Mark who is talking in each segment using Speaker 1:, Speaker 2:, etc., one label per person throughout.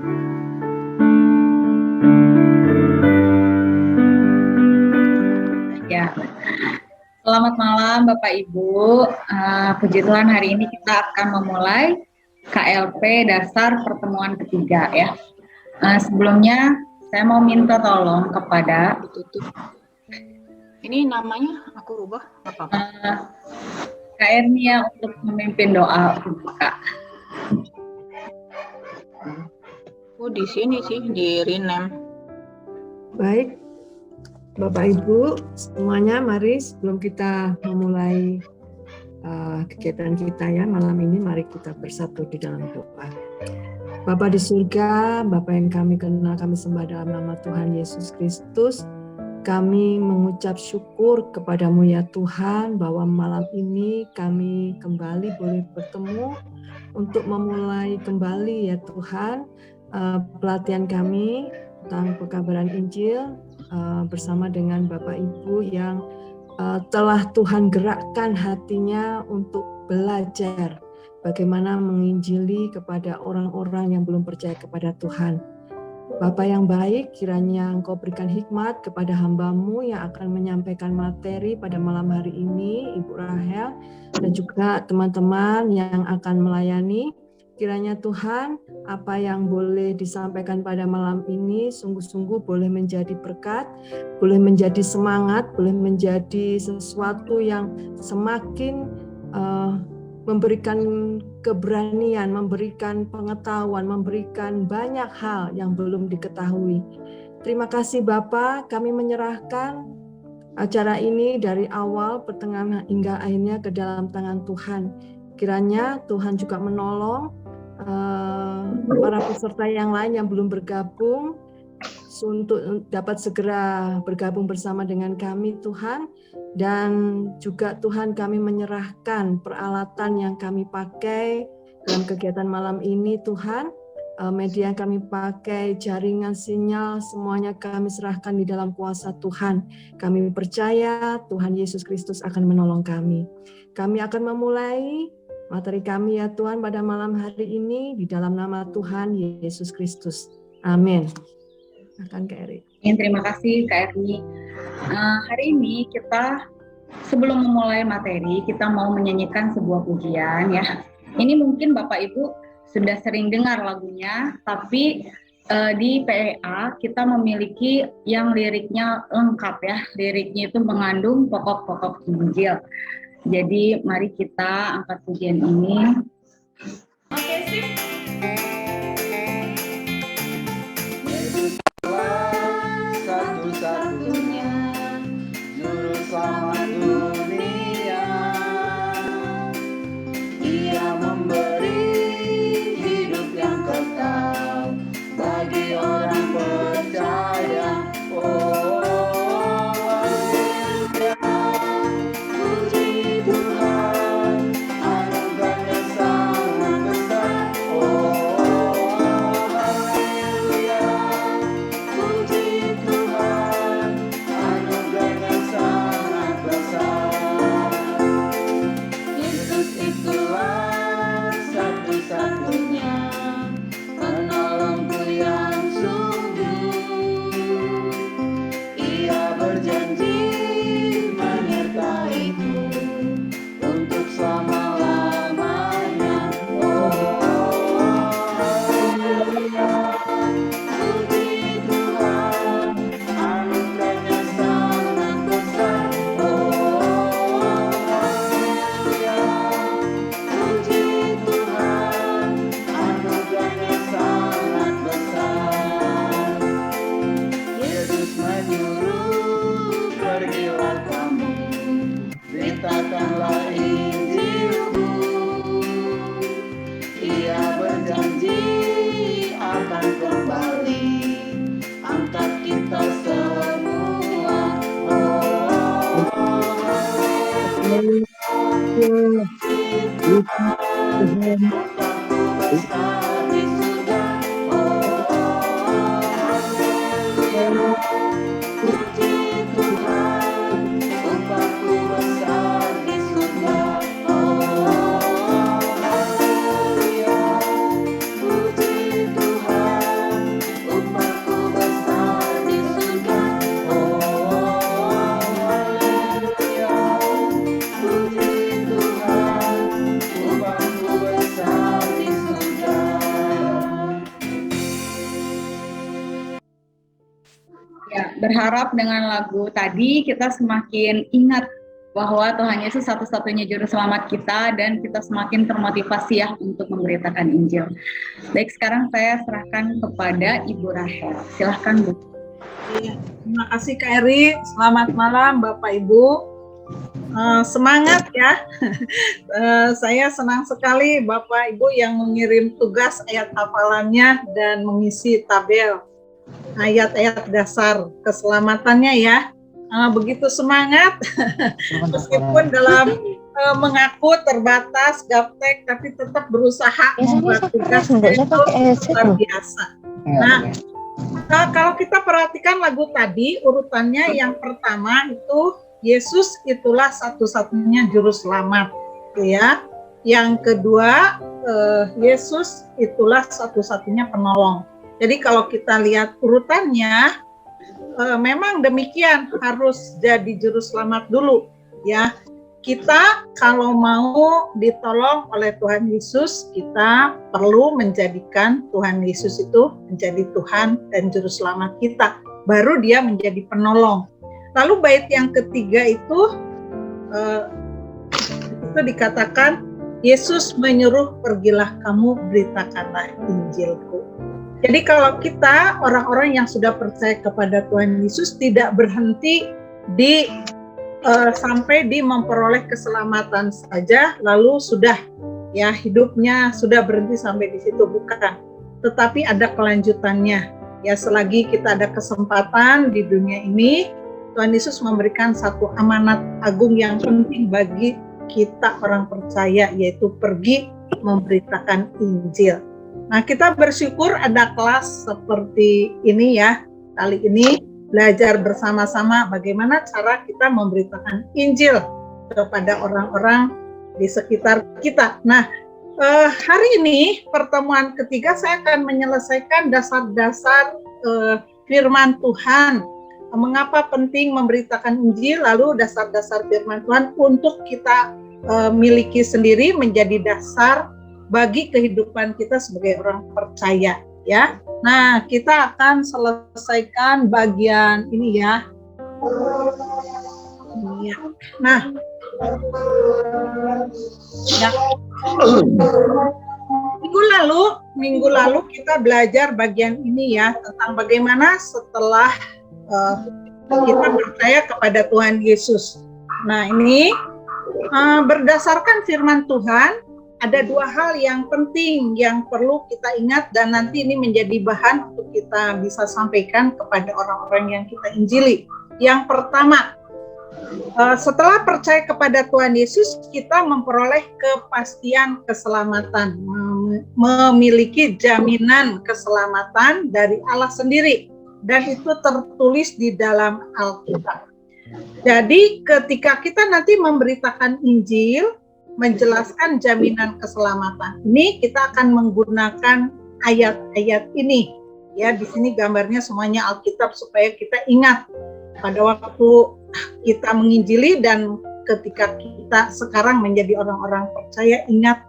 Speaker 1: Ya, selamat malam Bapak Ibu. Puji Tuhan hari ini kita akan memulai KLP Dasar Pertemuan Ketiga ya. Sebelumnya saya mau minta tolong kepada
Speaker 2: ini namanya aku rubah apa?
Speaker 1: Kak Ernia untuk memimpin doa pembuka.
Speaker 2: Oh di sini sih di rename.
Speaker 3: Baik, Bapak Ibu semuanya, mari sebelum kita memulai kegiatan kita ya malam ini, mari kita bersatu di dalam doa. Bapa di surga, Bapa yang kami kenal, kami sembah dalam nama Tuhan Yesus Kristus. Kami mengucap syukur kepadamu ya Tuhan, bahwa malam ini kami kembali boleh bertemu untuk memulai kembali ya Tuhan pelatihan kami tentang pekabaran Injil bersama dengan Bapak Ibu yang telah Tuhan gerakkan hatinya untuk belajar bagaimana menginjili kepada orang-orang yang belum percaya kepada Tuhan. Bapak yang baik, kiranya Engkau berikan hikmat kepada hamba-Mu yang akan menyampaikan materi pada malam hari ini, Ibu Rahel, dan juga teman-teman yang akan melayani. Kiranya Tuhan, apa yang boleh disampaikan pada malam ini sungguh-sungguh boleh menjadi berkat, boleh menjadi semangat, boleh menjadi sesuatu yang semakin memberikan keberanian, memberikan pengetahuan, memberikan banyak hal yang belum diketahui. Terima kasih Bapak, kami menyerahkan acara ini dari awal, pertengahan hingga akhirnya ke dalam tangan Tuhan. Kiranya Tuhan juga menolong para peserta yang lain yang belum bergabung untuk dapat segera bergabung bersama dengan kami Tuhan. Dan juga Tuhan, kami menyerahkan peralatan yang kami pakai dalam kegiatan malam ini Tuhan, media yang kami pakai, jaringan, sinyal, semuanya kami serahkan di dalam kuasa Tuhan. Kami percaya Tuhan Yesus Kristus akan menolong kami. Kami akan memulai materi kami ya Tuhan pada malam hari ini di dalam nama Tuhan Yesus Kristus. Amin. Akan Kak Eri.
Speaker 1: Terima kasih Kak Erni. Hari ini kita sebelum memulai materi, kita mau menyanyikan sebuah pujian ya. Ini mungkin Bapak Ibu sudah sering dengar lagunya, tapi di PEA kita memiliki yang liriknya lengkap ya. Liriknya itu mengandung pokok-pokok Injil. Jadi mari kita angkat pujian ini. Oke sih.
Speaker 4: Satu-satunya juru selamat dunia, Dia memberi hidup yang kekal bagi orang percaya. Puji Tuhan, anugerahnya sangat besar.
Speaker 1: Ya, berharap dengan lagu tadi kita semakin ingat bahwa Tuhan Yesus satu-satunya juru selamat kita dan kita semakin termotivasi ya untuk memberitakan Injil. Baik, sekarang saya serahkan kepada Ibu Rahel. Silahkan, Bu.
Speaker 5: Iya, terima kasih Kak Eri. Selamat malam Bapak Ibu. Semangat ya. Saya senang sekali Bapak Ibu yang mengirim tugas ayat hafalannya dan mengisi tabel ayat-ayat dasar keselamatannya ya. Begitu semangat meskipun dalam mengaku terbatas gaptek tapi tetap berusaha membuat tugas itu luar biasa. Nah, kalau kita perhatikan lagu tadi urutannya yang pertama itu Yesus itulah satu-satunya juru selamat, ya. Yang kedua, Yesus itulah satu-satunya penolong. Jadi kalau kita lihat urutannya, memang demikian, harus jadi juru selamat dulu, ya. Kita kalau mau ditolong oleh Tuhan Yesus, kita perlu menjadikan Tuhan Yesus itu menjadi Tuhan dan juru selamat kita. Baru dia menjadi penolong. Lalu bait yang ketiga itu dikatakan Yesus menyuruh pergilah kamu beritakanlah Injilku. Jadi kalau kita orang-orang yang sudah percaya kepada Tuhan Yesus tidak berhenti di sampai di memperoleh keselamatan saja lalu sudah ya hidupnya sudah berhenti sampai di situ, bukan. Tetapi ada kelanjutannya. Ya selagi kita ada kesempatan di dunia ini, Tuhan Yesus memberikan satu amanat agung yang penting bagi kita orang percaya, yaitu pergi memberitakan Injil. Nah, kita bersyukur ada kelas seperti ini ya. Kali ini belajar bersama-sama bagaimana cara kita memberitakan Injil kepada orang-orang di sekitar kita. Nah, hari ini pertemuan ketiga saya akan menyelesaikan dasar-dasar firman Tuhan. Mengapa penting memberitakan Injil, lalu dasar-dasar firman Tuhan untuk kita miliki sendiri menjadi dasar bagi kehidupan kita sebagai orang percaya, ya. Nah, kita akan selesaikan bagian ini ya. Nah, ya. Minggu lalu kita belajar bagian ini ya, tentang bagaimana setelah kita percaya kepada Tuhan Yesus. Nah, ini berdasarkan firman Tuhan, ada dua hal yang penting yang perlu kita ingat dan nanti ini menjadi bahan untuk kita bisa sampaikan kepada orang-orang yang kita injili. Yang pertama, setelah percaya kepada Tuhan Yesus, kita memperoleh kepastian keselamatan, memiliki jaminan keselamatan dari Allah sendiri. Dan itu tertulis di dalam Alkitab. Jadi ketika kita nanti memberitakan Injil, menjelaskan jaminan keselamatan ini, kita akan menggunakan ayat-ayat ini. Ya, di sini gambarnya semuanya Alkitab supaya kita ingat pada waktu kita menginjili dan ketika kita sekarang menjadi orang-orang percaya, ingat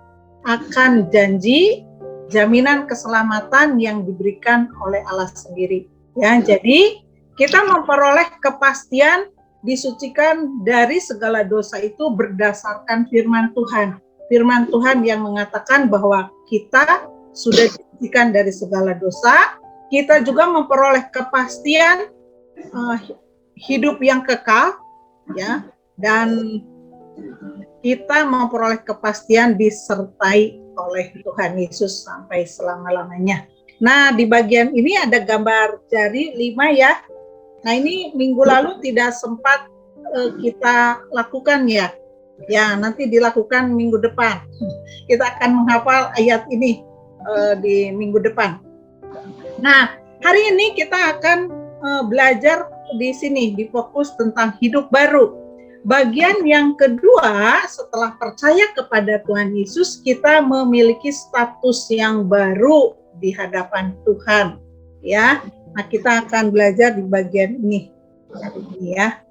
Speaker 5: akan janji jaminan keselamatan yang diberikan oleh Allah sendiri. Ya, jadi kita memperoleh kepastian disucikan dari segala dosa itu berdasarkan firman Tuhan. Firman Tuhan yang mengatakan bahwa kita sudah disucikan dari segala dosa, kita juga memperoleh kepastian hidup yang kekal, ya, dan kita memperoleh kepastian disertai oleh Tuhan Yesus sampai selama-lamanya. Nah, di bagian ini ada gambar jari 5 ya. Nah, ini minggu lalu tidak sempat kita lakukan ya. Ya, nanti dilakukan minggu depan. Kita akan menghafal ayat ini di minggu depan. Nah, hari ini kita akan belajar di sini, di fokus tentang hidup baru. Bagian yang kedua, setelah percaya kepada Tuhan Yesus, kita memiliki status yang baru di hadapan Tuhan, ya. Nah, kita akan belajar di bagian ini, ya.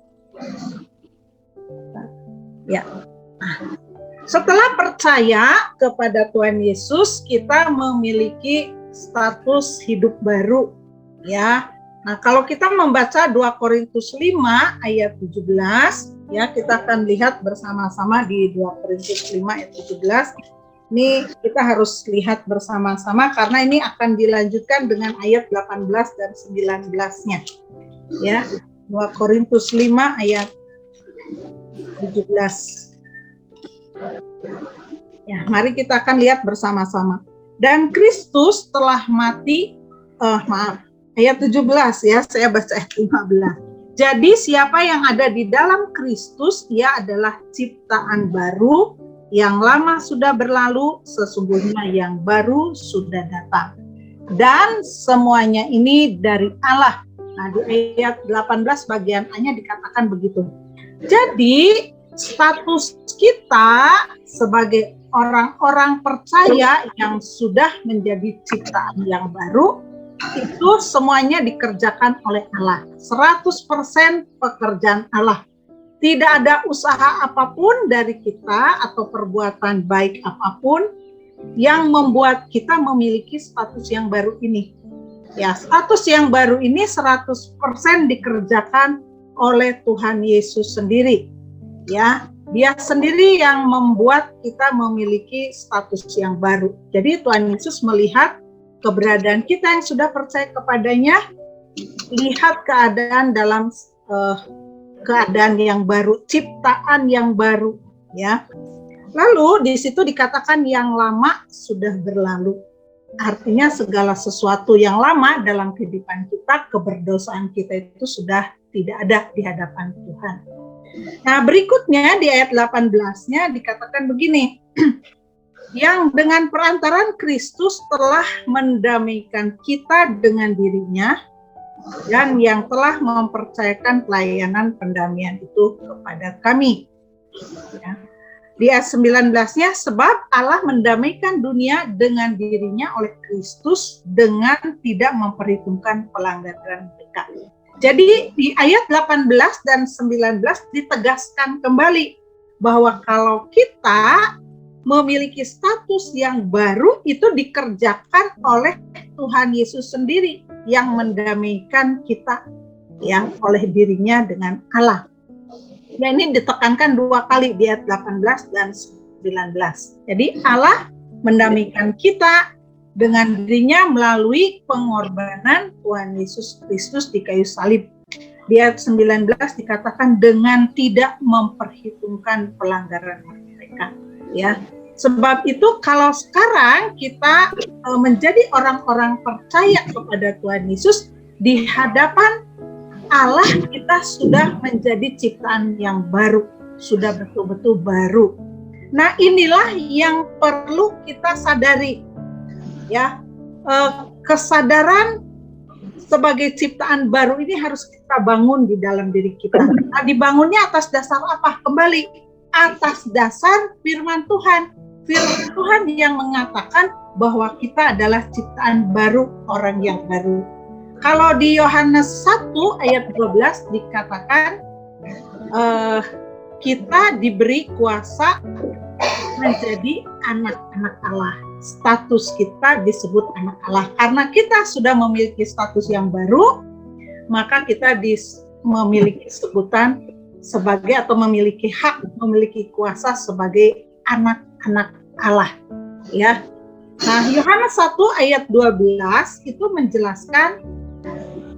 Speaker 5: Ya. Nah, setelah percaya kepada Tuhan Yesus, kita memiliki status hidup baru, ya. Nah, kalau kita membaca 2 Korintus 5 ayat 17, ya kita akan lihat bersama-sama di 2 Korintus 5 ayat 17. Ini kita harus lihat bersama-sama karena ini akan dilanjutkan dengan ayat 18 dan 19-nya. Ya, 2 Korintus 5 ayat 17. Ya, mari kita akan lihat bersama-sama. Dan Kristus telah mati, ayat 17 ya, saya baca ayat 15. Jadi siapa yang ada di dalam Kristus, ia adalah ciptaan baru, yang lama sudah berlalu, sesungguhnya yang baru sudah datang. Dan semuanya ini dari Allah. Nah, di ayat 18 bagian A-nya dikatakan begitu. Jadi status kita sebagai orang-orang percaya yang sudah menjadi ciptaan yang baru, itu semuanya dikerjakan oleh Allah. 100% pekerjaan Allah. Tidak ada usaha apapun dari kita atau perbuatan baik apapun yang membuat kita memiliki status yang baru ini. Ya, status yang baru ini 100% dikerjakan oleh Tuhan Yesus sendiri. Ya, Dia sendiri yang membuat kita memiliki status yang baru. Jadi Tuhan Yesus melihat keberadaan kita yang sudah percaya kepadanya, lihat keadaan dalam keadaan yang baru, ciptaan yang baru, ya. Lalu di situ dikatakan yang lama sudah berlalu. Artinya segala sesuatu yang lama dalam kehidupan kita, keberdosaan kita itu sudah tidak ada di hadapan Tuhan. Nah, berikutnya di ayat 18-nya dikatakan begini. Yang dengan perantaran Kristus telah mendamaikan kita dengan dirinya, dan yang telah mempercayakan pelayanan pendamaian itu kepada kami. Ya. Di ayat 19-nya, sebab Allah mendamaikan dunia dengan dirinya oleh Kristus dengan tidak memperhitungkan pelanggaran mereka. Jadi di ayat 18 dan 19 ditegaskan kembali bahwa kalau kita memiliki status yang baru itu dikerjakan oleh Tuhan Yesus sendiri yang mendamaikan kita ya oleh dirinya dengan Allah. Ya, ini ditekankan 2 kali di ayat 18 dan 19. Jadi Allah mendamaikan kita dengan dirinya melalui pengorbanan Tuhan Yesus Kristus di kayu salib. Di ayat 19 dikatakan dengan tidak memperhitungkan pelanggaran mereka. Ya, sebab itu kalau sekarang kita menjadi orang-orang percaya kepada Tuhan Yesus, di hadapan Allah kita sudah menjadi ciptaan yang baru, sudah betul-betul baru. Nah, inilah yang perlu kita sadari, ya, kesadaran sebagai ciptaan baru ini harus kita bangun di dalam diri kita. Nah, dibangunnya atas dasar apa? Kembali atas dasar firman Tuhan. Firman Tuhan yang mengatakan bahwa kita adalah ciptaan baru, orang yang baru. Kalau di Yohanes 1 ayat 12 dikatakan kita diberi kuasa menjadi anak-anak Allah. Status kita disebut anak Allah. Karena kita sudah memiliki status yang baru, maka kita memiliki sebutan sebagai atau memiliki hak, memiliki kuasa sebagai anak-anak Allah. Ya. Nah, Yohanes 1 ayat 12 itu menjelaskan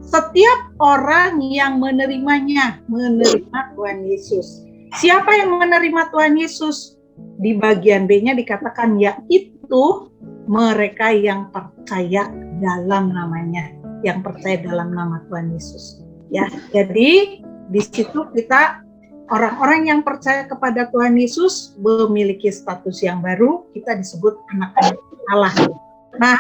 Speaker 5: setiap orang yang menerimanya, menerima Tuhan Yesus. Siapa yang menerima Tuhan Yesus? Di bagian B-nya dikatakan yaitu mereka yang percaya dalam namanya, yang percaya dalam nama Tuhan Yesus. Ya, jadi di situ kita orang-orang yang percaya kepada Tuhan Yesus memiliki status yang baru, kita disebut anak-anak Allah. Nah,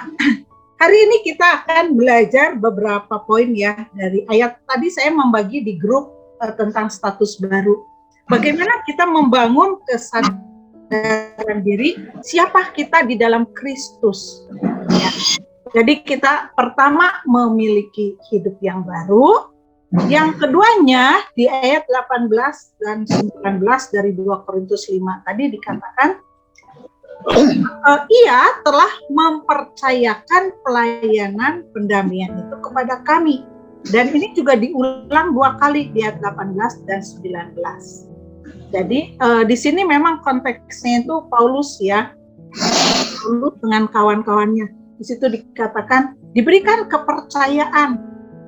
Speaker 5: hari ini kita akan belajar beberapa poin ya dari ayat tadi. Saya membagi di grup tentang status baru. Bagaimana kita membangun kesadaran diri siapa kita di dalam Kristus. Ya. Jadi kita pertama memiliki hidup yang baru. Yang keduanya di ayat 18 dan 19 dari 2 Korintus 5 tadi dikatakan ia telah mempercayakan pelayanan pendamaian itu kepada kami. Dan ini juga diulang 2 kali di ayat 18 dan 19. Jadi di sini memang konteksnya itu Paulus ya, Paulus dengan kawan-kawannya. Di situ dikatakan diberikan kepercayaan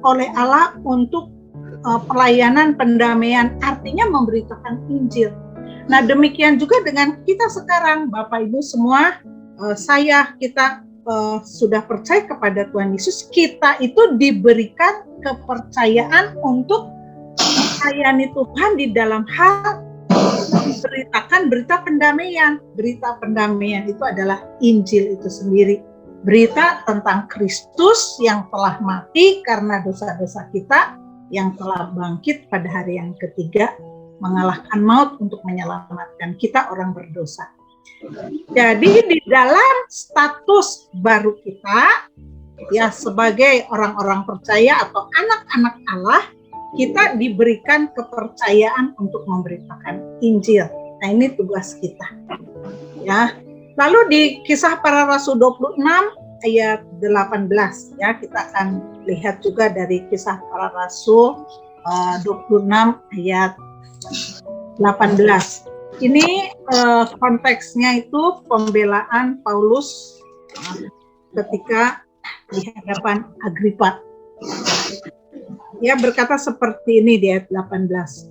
Speaker 5: oleh Allah untuk pelayanan pendamaian, artinya memberitakan Injil. Nah demikian juga dengan kita sekarang, Bapak Ibu semua, kita sudah percaya kepada Tuhan Yesus, kita itu diberikan kepercayaan untuk melayani Tuhan di dalam hal memberitakan berita pendamaian. Berita pendamaian itu adalah Injil itu sendiri. Berita tentang Kristus yang telah mati karena dosa-dosa kita, yang telah bangkit pada hari yang ketiga, mengalahkan maut untuk menyelamatkan kita orang berdosa. Jadi di dalam status baru kita, ya sebagai orang-orang percaya atau anak-anak Allah, kita diberikan kepercayaan untuk memberitakan Injil. Nah ini tugas kita. Ya. Lalu di Kisah Para Rasul 26 ayat 18 ya, kita akan lihat juga dari Kisah Para Rasul 26 ayat 18. Ini konteksnya itu pembelaan Paulus ketika di hadapan Agripa. Dia berkata seperti ini di ayat 18.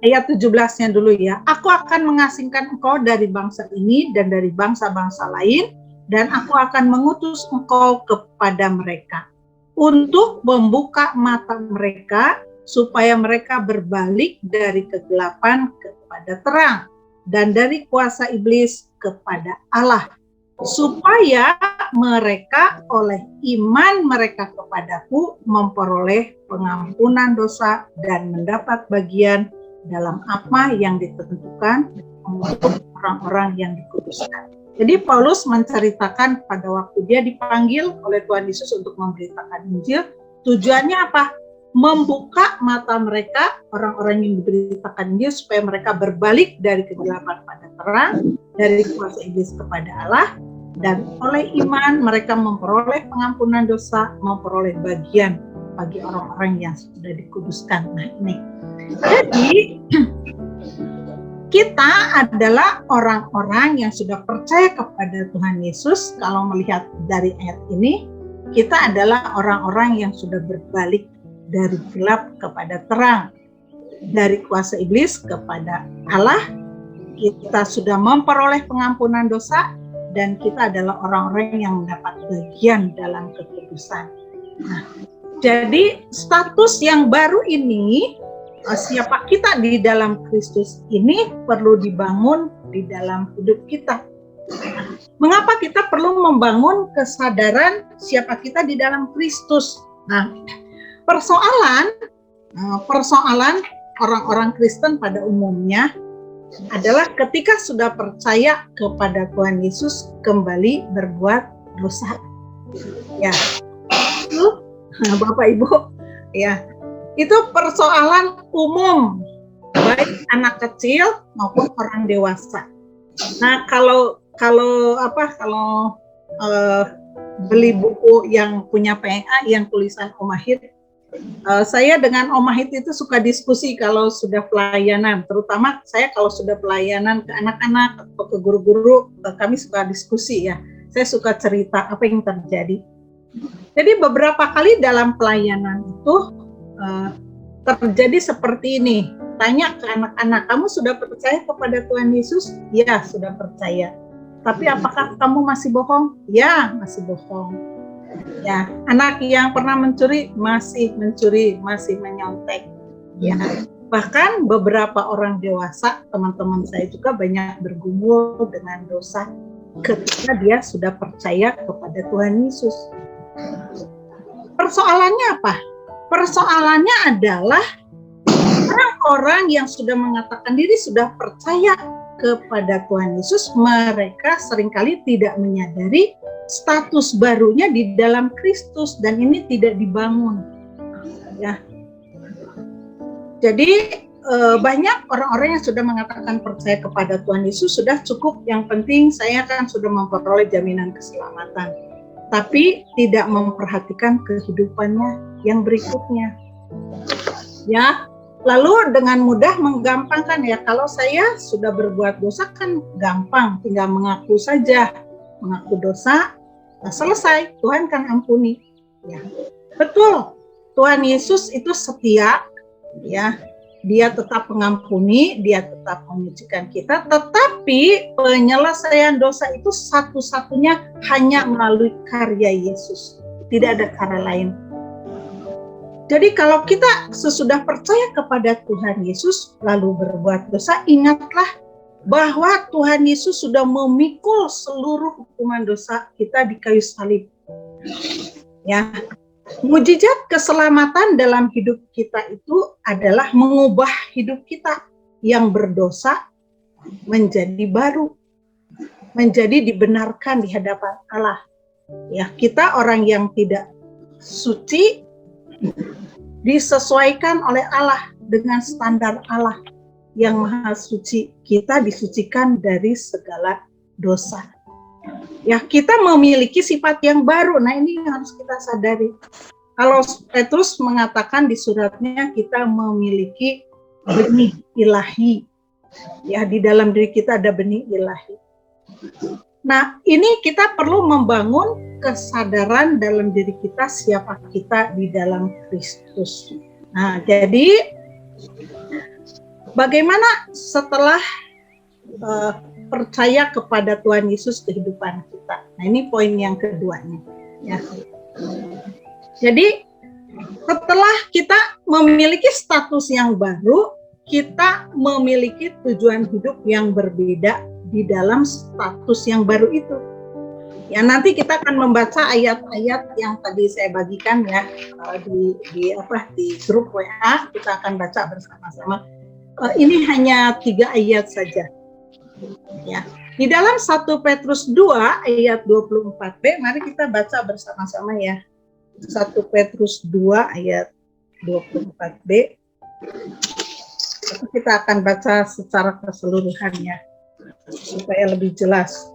Speaker 5: Ayat 17-nya dulu ya. Aku akan mengasingkan engkau dari bangsa ini dan dari bangsa-bangsa lain, dan aku akan mengutus engkau kepada mereka untuk membuka mata mereka supaya mereka berbalik dari kegelapan kepada terang dan dari kuasa iblis kepada Allah, supaya mereka oleh iman mereka kepadaku memperoleh pengampunan dosa dan mendapat bagian dalam apa yang ditentukan untuk orang-orang yang dikuduskan. Jadi Paulus menceritakan pada waktu dia dipanggil oleh Tuhan Yesus untuk memberitakan Injil, tujuannya apa? Membuka mata mereka, orang-orang yang diberitakan Injil, supaya mereka berbalik dari kegelapan pada terang, dari kuasa iblis kepada Allah, dan oleh iman mereka memperoleh pengampunan dosa, memperoleh bagian bagi orang-orang yang sudah dikuduskan. Nah ini, jadi kita adalah orang-orang yang sudah percaya kepada Tuhan Yesus. Kalau melihat dari ayat ini, kita adalah orang-orang yang sudah berbalik dari gelap kepada terang, dari kuasa iblis kepada Allah. Kita sudah memperoleh pengampunan dosa, dan kita adalah orang-orang yang mendapat bagian dalam kekudusan. Nah, jadi status yang baru ini, siapa kita di dalam Kristus ini perlu dibangun di dalam hidup kita. Mengapa kita perlu membangun kesadaran siapa kita di dalam Kristus? Nah, persoalan orang-orang Kristen pada umumnya adalah ketika sudah percaya kepada Tuhan Yesus kembali berbuat dosa. Ya, itu Bapak Ibu, ya, itu persoalan umum baik anak kecil maupun orang dewasa. Nah, kalau beli buku yang punya PA yang tulisan Om Mahit, saya dengan Om Mahit itu suka diskusi kalau sudah pelayanan, terutama saya kalau sudah pelayanan ke anak-anak atau ke guru-guru, kami suka diskusi ya. Saya suka cerita apa yang terjadi. Jadi beberapa kali dalam pelayanan itu terjadi seperti ini. Tanya ke anak-anak, kamu sudah percaya kepada Tuhan Yesus? Ya, sudah percaya. Tapi apakah kamu masih bohong? Ya, masih bohong. Ya, anak yang pernah mencuri, masih menyontek. Ya, bahkan beberapa orang dewasa, teman-teman saya juga banyak bergumul dengan dosa ketika dia sudah percaya kepada Tuhan Yesus. Persoalannya apa? Persoalannya adalah orang-orang yang sudah mengatakan diri sudah percaya kepada Tuhan Yesus, mereka seringkali tidak menyadari status barunya di dalam Kristus, dan ini tidak dibangun. Ya. Jadi banyak orang-orang yang sudah mengatakan percaya kepada Tuhan Yesus sudah cukup, yang penting saya kan sudah memperoleh jaminan keselamatan. tapi tidak memperhatikan kehidupannya yang berikutnya. Ya, lalu dengan mudah menggampangkan ya, kalau saya sudah berbuat dosa kan gampang, tinggal mengaku saja, mengaku dosa, nah selesai, Tuhan kan ampuni. Ya, betul, Tuhan Yesus itu setia, ya, Dia tetap mengampuni, Dia tetap menyucikan kita, tetapi penyelesaian dosa itu satu-satunya hanya melalui karya Yesus. Tidak ada cara lain. Jadi kalau kita sesudah percaya kepada Tuhan Yesus lalu berbuat dosa, ingatlah bahwa Tuhan Yesus sudah memikul seluruh hukuman dosa kita di kayu salib. Ya. Mukjizat keselamatan dalam hidup kita itu adalah mengubah hidup kita yang berdosa menjadi baru, menjadi dibenarkan di hadapan Allah. Ya, kita orang yang tidak suci disesuaikan oleh Allah dengan standar Allah yang maha suci. Kita disucikan dari segala dosa. Ya, kita memiliki sifat yang baru. Nah, ini yang harus kita sadari. Kalau Petrus mengatakan di suratnya kita memiliki benih ilahi. Ya, di dalam diri kita ada benih ilahi. Nah, ini kita perlu membangun kesadaran dalam diri kita siapa kita di dalam Kristus. Nah, jadi bagaimana setelah percaya kepada Tuhan Yesus kehidupan kita. Nah, ini poin yang keduanya. Ya. Jadi setelah kita memiliki status yang baru, kita memiliki tujuan hidup yang berbeda di dalam status yang baru itu. Ya, nanti kita akan membaca ayat-ayat yang tadi saya bagikan ya di grup WA, kita akan baca bersama-sama. Ini hanya 3 ayat saja. Ya, di dalam 1 Petrus 2 ayat 24b, mari kita baca bersama-sama ya. 1 Petrus 2 ayat 24b. Kita akan baca secara keseluruhannya supaya lebih jelas.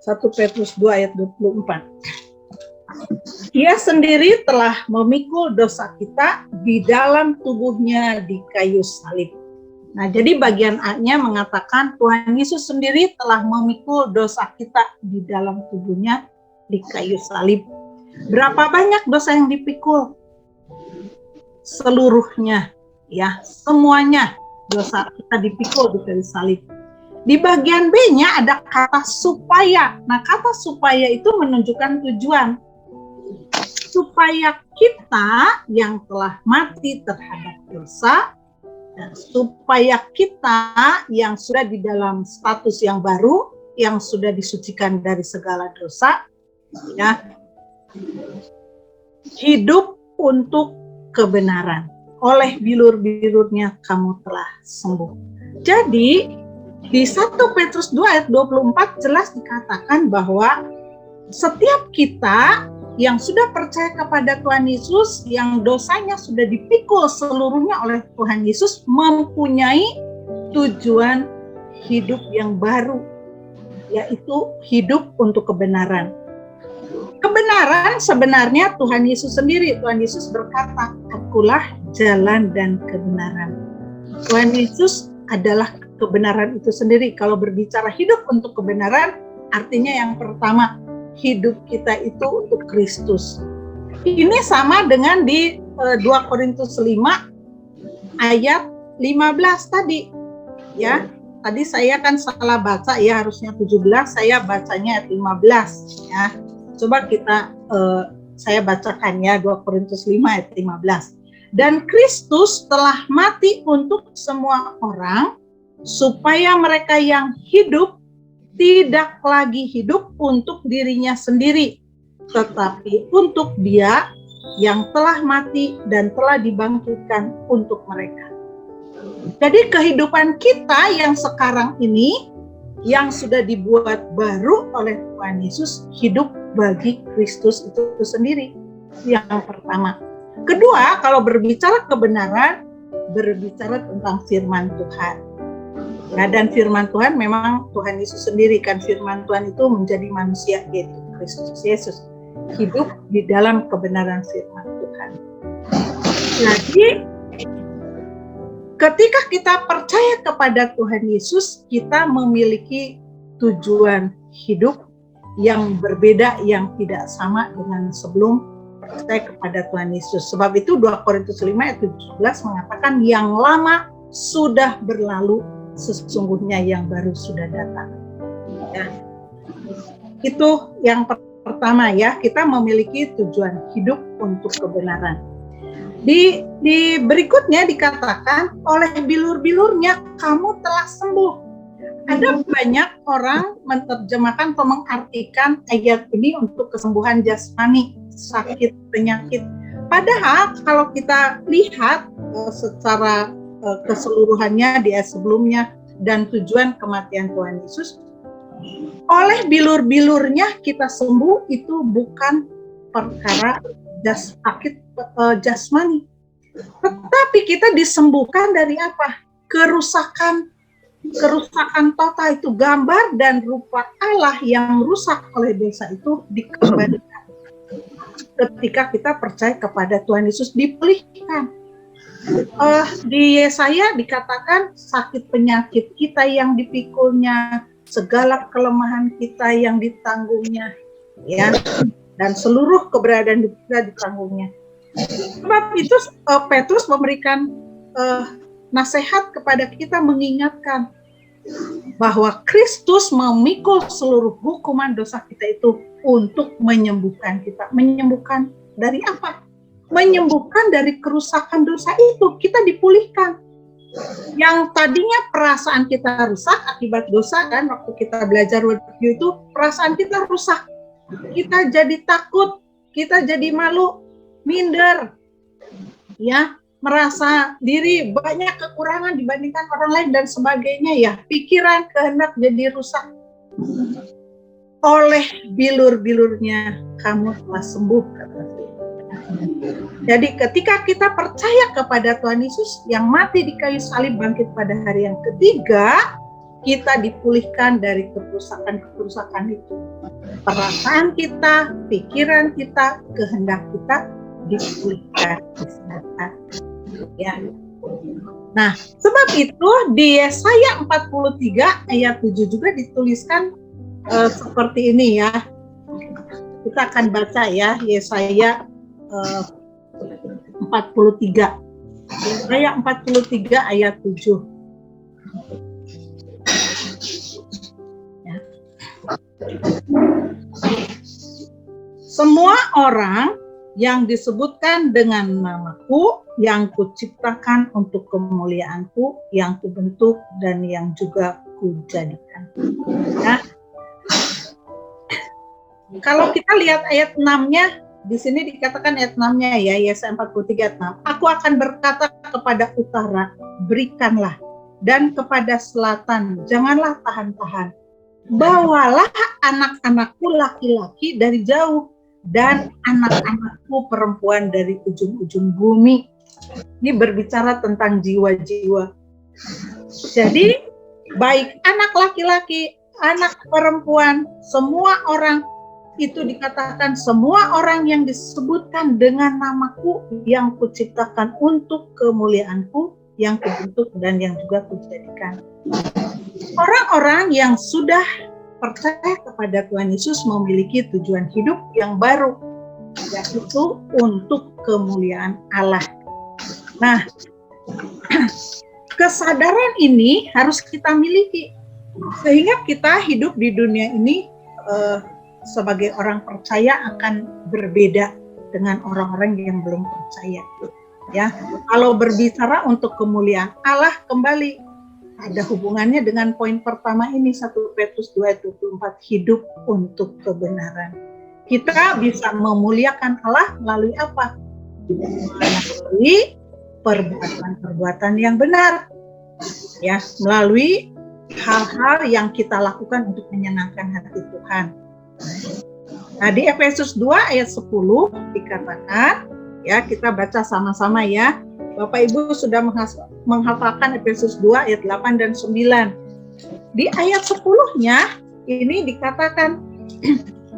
Speaker 5: 1 Petrus 2 ayat 24. Ia sendiri telah memikul dosa kita di dalam tubuhnya di kayu salib. Nah, jadi bagian A-nya mengatakan Tuhan Yesus sendiri telah memikul dosa kita di dalam tubuhnya di kayu salib. Berapa banyak dosa yang dipikul? Seluruhnya, ya, semuanya dosa kita dipikul di kayu salib. Di bagian B-nya ada kata supaya. Nah, kata supaya itu menunjukkan tujuan. Supaya kita yang telah mati terhadap dosa, dan supaya kita yang sudah di dalam status yang baru, yang sudah disucikan dari segala dosa, ya, hidup untuk kebenaran. Oleh bilur-bilurnya kamu telah sembuh. Jadi, di 1 Petrus 2 ayat 24 jelas dikatakan bahwa setiap kita yang sudah percaya kepada Tuhan Yesus, yang dosanya sudah dipikul seluruhnya oleh Tuhan Yesus, mempunyai tujuan hidup yang baru, yaitu hidup untuk kebenaran. Kebenaran sebenarnya Tuhan Yesus sendiri. Tuhan Yesus berkata, "Akulah jalan dan kebenaran." Tuhan Yesus adalah kebenaran itu sendiri. Kalau berbicara hidup untuk kebenaran, artinya yang pertama, hidup kita itu untuk Kristus. Ini sama dengan di 2 Korintus 5 ayat 15 tadi. Ya, tadi saya kan salah baca ya, harusnya 17, saya bacanya ayat 15 ya. Coba saya bacakan ya 2 Korintus 5 ayat 15. Dan Kristus telah mati untuk semua orang supaya mereka yang hidup tidak lagi hidup untuk dirinya sendiri, tetapi untuk Dia yang telah mati dan telah dibangkitkan untuk mereka. Jadi kehidupan kita yang sekarang ini, yang sudah dibuat baru oleh Tuhan Yesus, hidup bagi Kristus itu sendiri. Yang pertama. Kedua, kalau berbicara kebenaran, berbicara tentang firman Tuhan. Ya, dan firman Tuhan memang Tuhan Yesus sendiri kan, firman Tuhan itu menjadi manusia, yaitu Kristus Yesus, hidup di dalam kebenaran firman Tuhan. Jadi ketika kita percaya kepada Tuhan Yesus, kita memiliki tujuan hidup yang berbeda, yang tidak sama dengan sebelum percaya kepada Tuhan Yesus. Sebab itu 2 Korintus 5 ayat 17 mengatakan yang lama sudah berlalu, sesungguhnya yang baru sudah datang. Ya. Itu yang pertama ya, kita memiliki tujuan hidup untuk kebenaran. Di berikutnya dikatakan oleh bilur-bilurnya kamu telah sembuh. Ada banyak orang menerjemahkan atau mengartikan ayat ini untuk kesembuhan jasmani, sakit, penyakit. Padahal kalau kita lihat secara keseluruhannya di ayat sebelumnya dan tujuan kematian Tuhan Yesus, oleh bilur-bilurnya kita sembuh itu bukan perkara sakit jasmani, tetapi kita disembuhkan dari apa? Kerusakan total, itu gambar dan rupa Allah yang rusak oleh dosa itu dikembalikan. Ketika kita percaya kepada Tuhan Yesus, dipulihkan. Di Yesaya dikatakan sakit penyakit kita yang dipikulnya, segala kelemahan kita yang ditanggungnya, ya, dan seluruh keberadaan kita ditanggungnya. Sebab itu Petrus memberikan nasihat kepada kita, mengingatkan bahwa Kristus memikul seluruh hukuman dosa kita itu untuk menyembuhkan kita. Menyembuhkan dari apa? Menyembuhkan dari kerusakan dosa itu, kita dipulihkan. Yang tadinya perasaan kita rusak akibat dosa kan, waktu kita belajar worldview itu perasaan kita rusak. Kita jadi takut, kita jadi malu, minder, ya, merasa diri banyak kekurangan dibandingkan orang lain dan sebagainya ya. Pikiran, kehendak jadi rusak. Oleh bilur-bilurnya kamu telah sembuh, kata Tuhan. Jadi ketika kita percaya kepada Tuhan Yesus yang mati di kayu salib, bangkit pada hari yang ketiga, kita dipulihkan dari kerusakan-kerusakan itu. Perasaan kita, pikiran kita, kehendak kita dipulihkan, disehatkan. Ya. Nah, sebab itu di Yesaya 43 ayat 7 juga dituliskan seperti ini ya. Kita akan baca ya, Yesaya 43. Yesaya 43 ayat 7. Ya. Semua orang yang disebutkan dengan namaku, yang kuciptakan untuk kemuliaanku, yang kubentuk dan yang juga kujadikan. Ya. Kalau kita lihat ayat 6-nya, di sini dikatakan ayat 6-nya ya, Yesaya 43 ayat 6. Aku akan berkata kepada utara, berikanlah, dan kepada selatan, janganlah tahan-tahan. Bawalah anak-anakku laki-laki dari jauh, dan anak-anakku perempuan dari ujung-ujung bumi. Ini berbicara tentang jiwa-jiwa. Jadi, baik anak laki-laki, anak perempuan, semua orang, itu dikatakan semua orang yang disebutkan dengan namaku yang kuciptakan untuk kemuliaanku, yang kubentuk dan yang juga kujadikan. Orang-orang yang sudah percaya kepada Tuhan Yesus memiliki tujuan hidup yang baru, yaitu untuk kemuliaan Allah. Nah, kesadaran ini harus kita miliki sehingga kita hidup di dunia ini sebagai orang percaya akan berbeda dengan orang-orang yang belum percaya. Ya, kalau berbicara untuk kemuliaan Allah, kembali ada hubungannya dengan poin pertama ini, 1 Petrus 2:24, hidup untuk kebenaran. Kita bisa memuliakan Allah melalui apa? Melalui perbuatan-perbuatan yang benar. Ya, melalui hal-hal yang kita lakukan untuk menyenangkan hati Tuhan. Nah, di Efesus 2 ayat 10 dikatakan, ya, kita baca sama-sama ya. Bapak Ibu sudah menghafalkan Efesus 2 ayat 8 dan 9. di ayat 10-nya ini dikatakan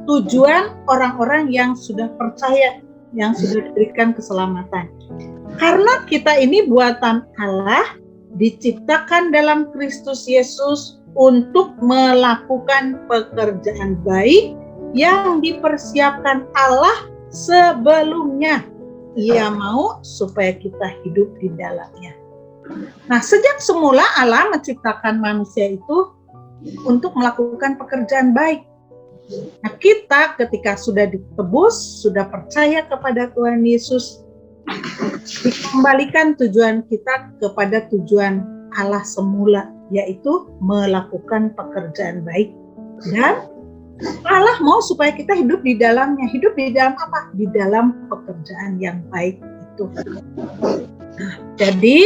Speaker 5: tujuan orang-orang yang sudah percaya, yang sudah diberikan keselamatan. Karena kita ini buatan Allah, diciptakan dalam Kristus Yesus untuk melakukan pekerjaan baik yang dipersiapkan Allah sebelumnya. Ia mau supaya kita hidup di dalamnya. Nah, sejak semula Allah menciptakan manusia itu untuk melakukan pekerjaan baik. Nah, kita ketika sudah ditebus, sudah percaya kepada Tuhan Yesus, dikembalikan tujuan kita kepada tujuan Allah semula, yaitu melakukan pekerjaan baik. Dan Allah mau supaya kita hidup di dalamnya. Hidup di dalam apa? Di dalam pekerjaan yang baik itu. Jadi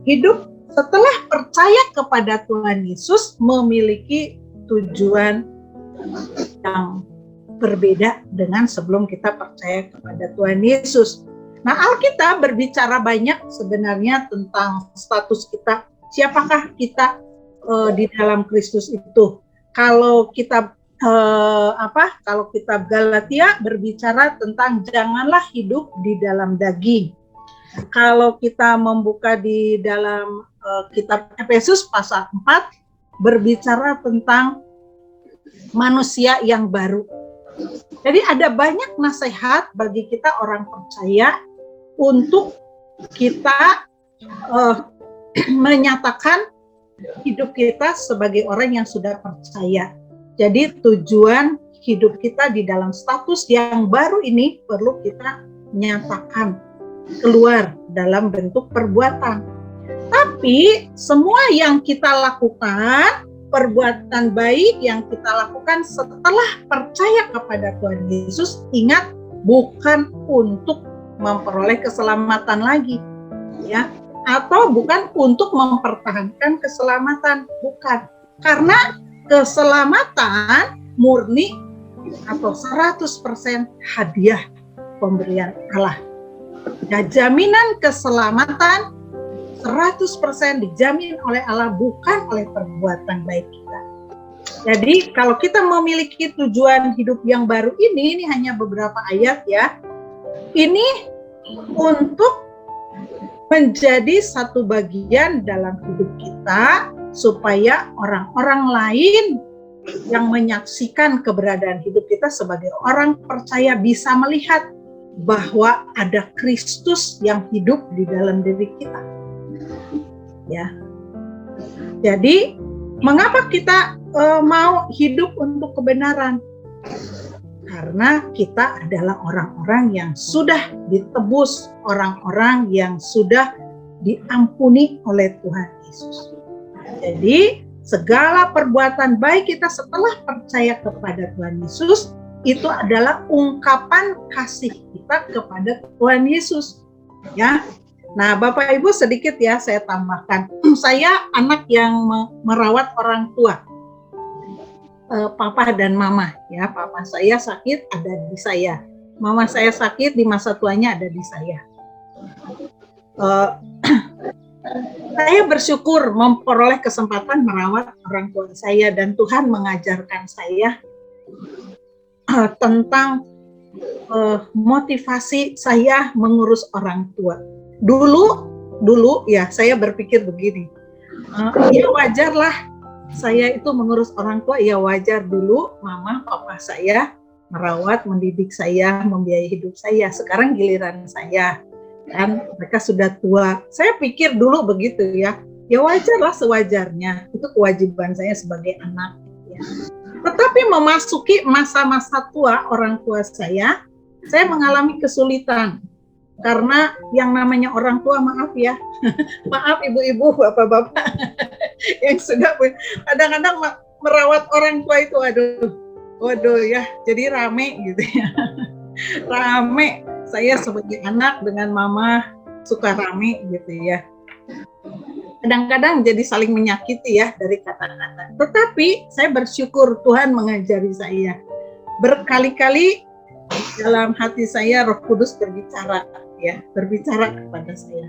Speaker 5: hidup setelah percaya kepada Tuhan Yesus memiliki tujuan yang berbeda dengan sebelum kita percaya kepada Tuhan Yesus. Nah, Alkitab berbicara banyak sebenarnya tentang status kita. Siapakah kita di dalam Kristus itu? Kalau kitab kalau kitab Galatia berbicara tentang janganlah hidup di dalam daging. Kalau kita membuka di dalam kitab Efesus pasal 4 berbicara tentang manusia yang baru. Jadi ada banyak nasihat bagi kita orang percaya untuk kita menyatakan hidup kita sebagai orang yang sudah percaya. Jadi tujuan hidup kita di dalam status yang baru ini perlu kita nyatakan keluar dalam bentuk perbuatan. Tapi semua yang kita lakukan, perbuatan baik yang kita lakukan setelah percaya kepada Tuhan Yesus, ingat, bukan untuk memperoleh keselamatan lagi, ya, atau bukan untuk mempertahankan keselamatan, bukan. Karena keselamatan murni atau 100% hadiah pemberian Allah. Ya, jaminan keselamatan 100% dijamin oleh Allah, bukan oleh perbuatan baik kita. Jadi kalau kita memiliki tujuan hidup yang baru ini hanya beberapa ayat ya. Ini untuk menjadi satu bagian dalam hidup kita supaya orang-orang lain yang menyaksikan keberadaan hidup kita sebagai orang percaya bisa melihat bahwa ada Kristus yang hidup di dalam diri kita. Ya. Jadi, mengapa kita mau hidup untuk kebenaran? Karena kita adalah orang-orang yang sudah ditebus, orang-orang yang sudah diampuni oleh Tuhan Yesus. Jadi, segala perbuatan baik kita setelah percaya kepada Tuhan Yesus itu adalah ungkapan kasih kita kepada Tuhan Yesus. Ya. Nah, Bapak Ibu sedikit ya saya tambahkan. Saya anak yang merawat orang tua. Papa dan mama ya. Papa saya sakit ada di saya. Mama saya sakit di masa tuanya ada di saya. Saya bersyukur memperoleh kesempatan merawat orang tua saya dan Tuhan mengajarkan saya tentang motivasi saya mengurus orang tua. Dulu ya saya berpikir begini, ya wajarlah saya itu mengurus orang tua, ya wajar dulu mama papa saya merawat, mendidik saya, membiayai hidup saya. Sekarang giliran saya, kan mereka sudah tua. Saya pikir dulu begitu ya, ya wajarlah sewajarnya, itu kewajiban saya sebagai anak. Ya. Tetapi memasuki masa-masa tua orang tua saya mengalami kesulitan. Karena yang namanya orang tua, maaf ya, maaf ibu-ibu, bapak-bapak yang sudah kadang-kadang merawat orang tua itu, waduh ya, jadi rame gitu ya, rame. Saya sebagai anak dengan mama suka rame gitu ya. Kadang-kadang jadi saling menyakiti ya dari kata-kata. Tetapi saya bersyukur Tuhan mengajari saya berkali-kali dalam hati saya Roh Kudus berbicara kepada saya.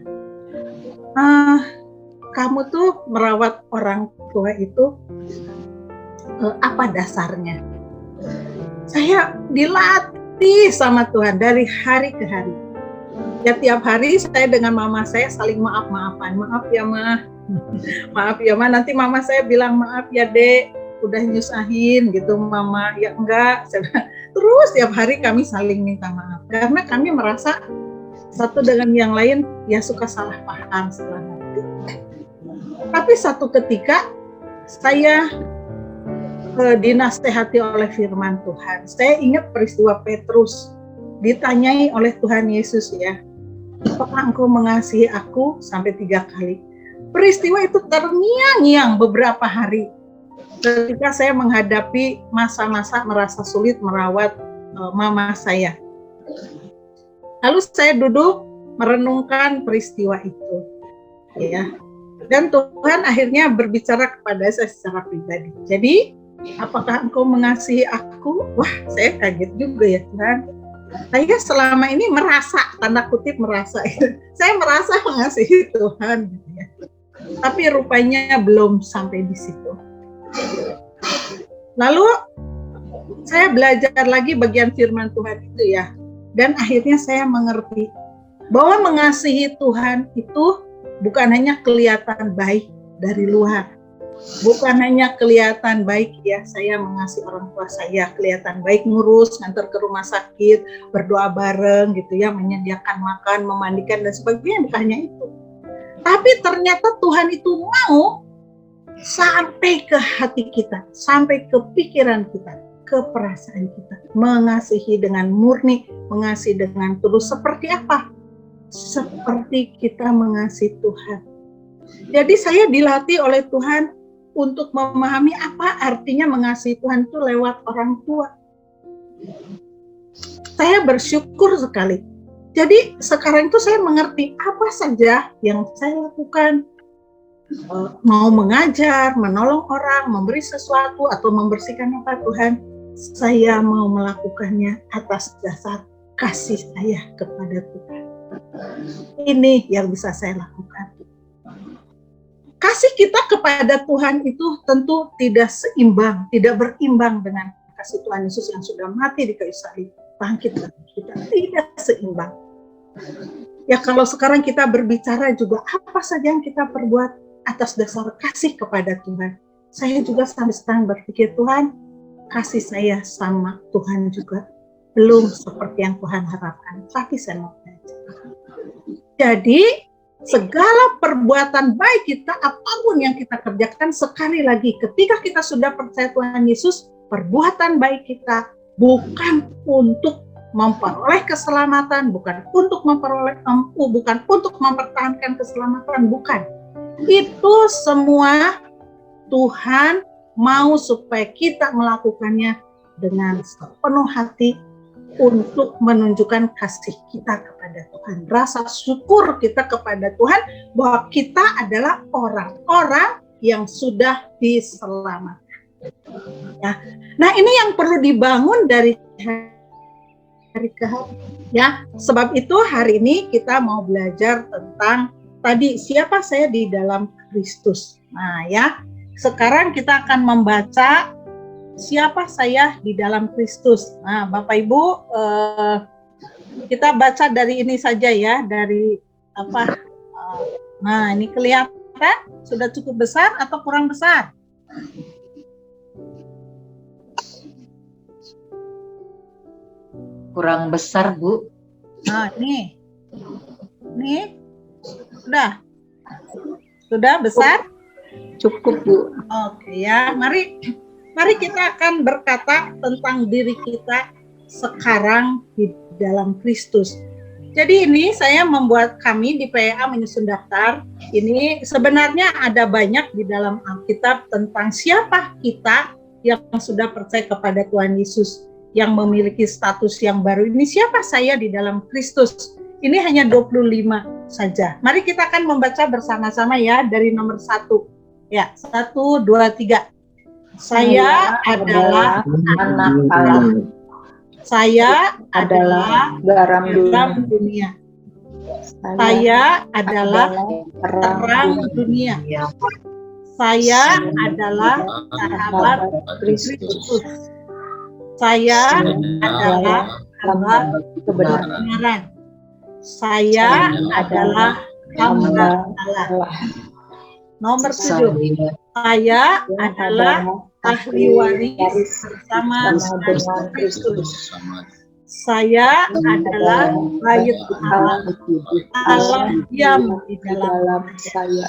Speaker 5: kamu tuh merawat orang tua itu apa dasarnya? Saya dilatih sama Tuhan dari hari ke hari. Ya tiap hari saya dengan mama saya saling maaf-maafan. Maaf ya Ma, maaf ya Ma. Nanti mama saya bilang maaf ya Dek, udah nyusahin gitu Mama. Ya enggak. Terus tiap hari kami saling minta maaf. Karena kami merasa satu dengan yang lain ya suka salah paham, salah ngerti. Tapi satu ketika saya dinasehati oleh firman Tuhan. Saya ingat peristiwa Petrus ditanyai oleh Tuhan Yesus ya, apakah engkau mengasihi aku, sampai 3 kali. Peristiwa itu terngiang-ngiang beberapa hari ketika saya menghadapi masa-masa merasa sulit merawat mama saya. Lalu saya duduk merenungkan peristiwa itu ya, dan Tuhan akhirnya berbicara kepada saya secara pribadi. Jadi, apakah engkau mengasihi aku? Wah, saya kaget juga ya Tuhan. Saya selama ini merasa, tanda kutip merasa, saya merasa mengasihi Tuhan gitu ya. Tapi rupanya belum sampai di situ. Lalu saya belajar lagi bagian firman Tuhan itu ya. Dan akhirnya saya mengerti bahwa mengasihi Tuhan itu bukan hanya kelihatan baik dari luar. Bukan hanya kelihatan baik ya, saya mengasihi orang tua saya, kelihatan baik ngurus, ngantar ke rumah sakit, berdoa bareng gitu ya, menyediakan makan, memandikan dan sebagainya, bukan hanya itu. Tapi ternyata Tuhan itu mau sampai ke hati kita, sampai ke pikiran kita, ke perasaan kita. Mengasihi dengan murni, mengasihi dengan tulus. Seperti apa? Seperti kita mengasihi Tuhan. Jadi saya dilatih oleh Tuhan untuk memahami apa artinya mengasihi Tuhan itu lewat orang tua. Saya bersyukur sekali. Jadi sekarang itu saya mengerti apa saja yang saya lakukan. Mau mengajar, menolong orang, memberi sesuatu, atau membersihkan apa Tuhan, saya mau melakukannya atas dasar kasih saya kepada Tuhan. Ini yang bisa saya lakukan. Kasih kita kepada Tuhan itu tentu tidak seimbang, tidak berimbang dengan kasih Tuhan Yesus yang sudah mati di kayu salib, bangkit dari kita, tidak seimbang. Ya kalau sekarang kita berbicara juga apa saja yang kita perbuat atas dasar kasih kepada Tuhan. Saya juga sampai sekarang berpikir Tuhan, kasih saya sama Tuhan juga belum seperti yang Tuhan harapkan, tapi saya mau belajar. Jadi segala perbuatan baik kita, apapun yang kita kerjakan, sekali lagi, ketika kita sudah percaya Tuhan Yesus, perbuatan baik kita bukan untuk memperoleh keselamatan, bukan untuk memperoleh bukan untuk mempertahankan keselamatan, bukan. Itu semua Tuhan mau supaya kita melakukannya dengan sepenuh hati, untuk menunjukkan kasih kita kepada Tuhan, rasa syukur kita kepada Tuhan bahwa kita adalah orang-orang yang sudah diselamatkan. Ya. Nah ini yang perlu dibangun dari hari ke hari. Ya, sebab itu hari ini kita mau belajar tentang tadi siapa saya di dalam Kristus. Nah ya, sekarang kita akan membaca siapa saya di dalam Kristus. Nah, Bapak Ibu, kita baca dari ini saja ya, dari apa? Nah, ini kelihatan sudah cukup besar atau kurang besar?
Speaker 2: Kurang besar, Bu.
Speaker 5: Nah, ini sudah besar?
Speaker 2: Cukup, Bu.
Speaker 5: Oke ya, Mari kita akan berkata tentang diri kita sekarang di dalam Kristus. Jadi ini saya membuat kami di PA menyusun daftar. Ini sebenarnya ada banyak di dalam Alkitab tentang siapa kita yang sudah percaya kepada Tuhan Yesus, yang memiliki status yang baru. Ini siapa saya di dalam Kristus. Ini hanya 25 saja. Mari kita akan membaca bersama-sama ya dari nomor 1. Ya, 1, 2, 3. Saya adalah
Speaker 2: anak Allah.
Speaker 5: Saya adalah
Speaker 2: garam
Speaker 5: dunia. Saya adalah terang dunia. Saya adalah sahabat Kristus. Saya adalah hamba kebenaran. Saya adalah hamba Allah. Nomor 7. Saya adalah ahli waris bersama dengan Kristus. Saya adalah bait Allah. Allah diam di dalam saya.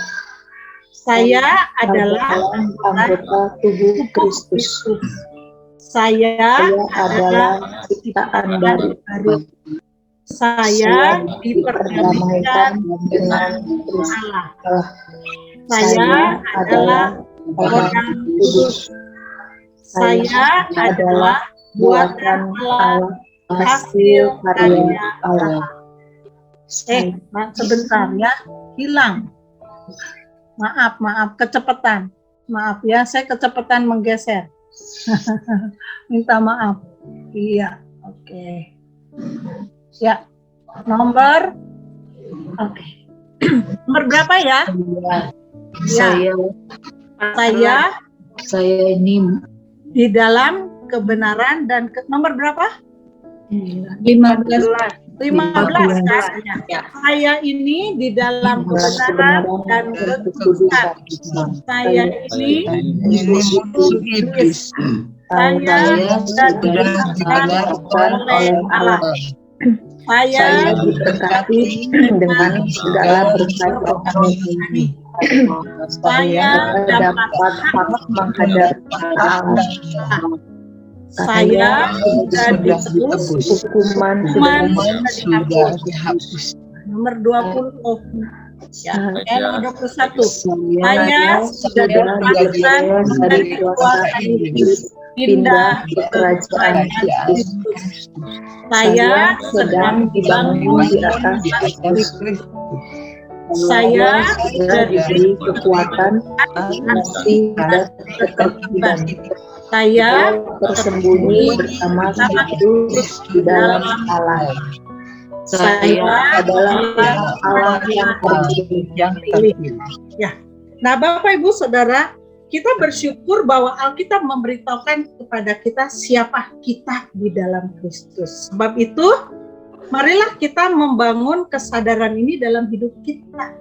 Speaker 5: Saya adalah anggota tubuh Kristus. Saya adalah ciptaan baru. Saya diperdamaikan dengan Allah. Saya adalah orang kudus. Saya adalah buatan Allah, hasil karya Allah. Sebentar ya, hilang. Maaf, kecepatan. Maaf ya, saya kecepatan menggeser. Minta maaf. Iya, oke. Ya, nomor. Oke. Nomor berapa ya?
Speaker 2: Saya ini
Speaker 5: di dalam kebenaran dan nomor berapa?
Speaker 1: 15.
Speaker 5: 15 kan? Ya. Saya ini di dalam kebenaran dan kekudusan. Saya ini musuh iblis. Saya sudah diberkati oleh Allah. Saya diberkati dengan segala berkat rohani. Saya dapat hak menghadap Allah. Saya sudah ditebus, hukuman sudah dihapus. Nomor 20. Nomor 21. Saya sudah dibebaskan dari kuasa iblis, pindah ke kerajaan Kristus. Saya sedang dibangun di atas Kristus. Saya sudah diberi kekuatan, kasih, dan ketertiban. Saya tersembunyi bersama Kristus di dalam Allah. Saya adalah Allah yang terpilih. Ya. Nah, Bapak Ibu Saudara, kita bersyukur bahwa Alkitab memberitahukan kepada kita siapa kita di dalam Kristus. Sebab itu, marilah kita membangun kesadaran ini dalam hidup kita.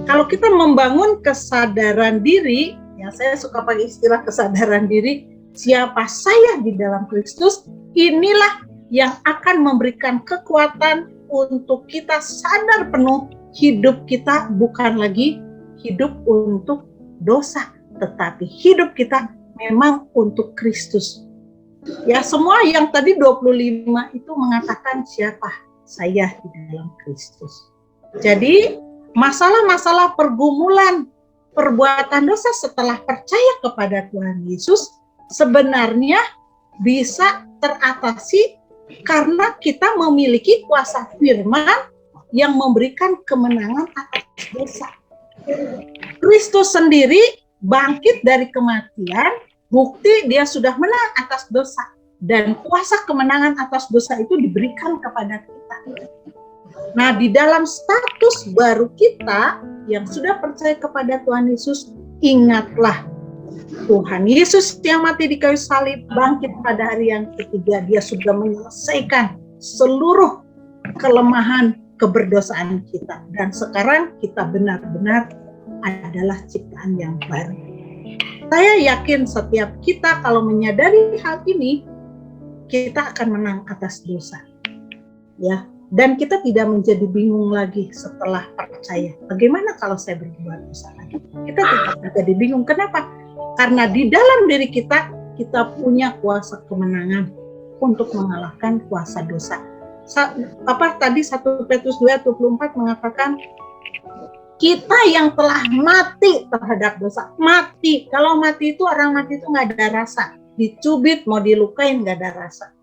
Speaker 5: Kalau kita membangun kesadaran diri, ya saya suka pakai istilah kesadaran diri, siapa saya di dalam Kristus, inilah yang akan memberikan kekuatan untuk kita sadar penuh hidup kita bukan lagi hidup untuk dosa, tetapi hidup kita memang untuk Kristus. Ya, semua yang tadi 25 itu mengatakan siapa saya di dalam Kristus. Jadi, masalah-masalah pergumulan perbuatan dosa setelah percaya kepada Tuhan Yesus sebenarnya bisa teratasi karena kita memiliki kuasa firman yang memberikan kemenangan atas dosa. Kristus sendiri bangkit dari kematian, bukti dia sudah menang atas dosa. Dan kuasa kemenangan atas dosa itu diberikan kepada kita. Nah, di dalam status baru kita yang sudah percaya kepada Tuhan Yesus, ingatlah Tuhan Yesus yang mati di kayu salib, bangkit pada hari yang ketiga. Dia sudah menyelesaikan seluruh kelemahan keberdosaan kita. Dan sekarang kita benar-benar adalah ciptaan yang baru. Saya yakin setiap kita kalau menyadari hal ini, kita akan menang atas dosa. Ya, dan kita tidak menjadi bingung lagi setelah percaya. Bagaimana kalau saya berbuat dosa lagi? Kita tidak menjadi bingung. Kenapa? Karena di dalam diri kita punya kuasa kemenangan untuk mengalahkan kuasa dosa. Tadi 1 Petrus 2:24 mengatakan kita yang telah mati terhadap dosa. Mati, kalau mati itu orang mati itu nggak ada rasa. Dicubit, mau dilukain nggak ada rasa.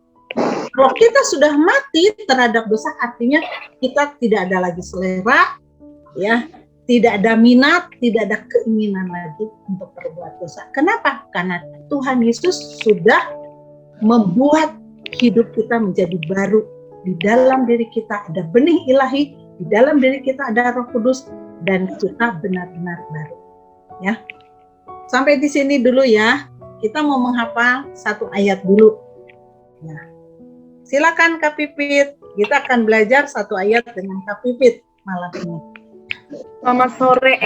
Speaker 5: Kalau kita sudah mati terhadap dosa, artinya kita tidak ada lagi selera, ya, tidak ada minat, tidak ada keinginan lagi untuk berbuat dosa. Kenapa? Karena Tuhan Yesus sudah membuat hidup kita menjadi baru. Di dalam diri kita ada benih ilahi di dalam diri kita ada Roh Kudus dan kita benar-benar baru. Ya. Sampai di sini dulu ya. Kita mau menghafal satu ayat dulu. Nah, silakan Kak Pipit. Kita akan belajar satu ayat dengan Kak Pipit malam ini.
Speaker 2: Selamat sore.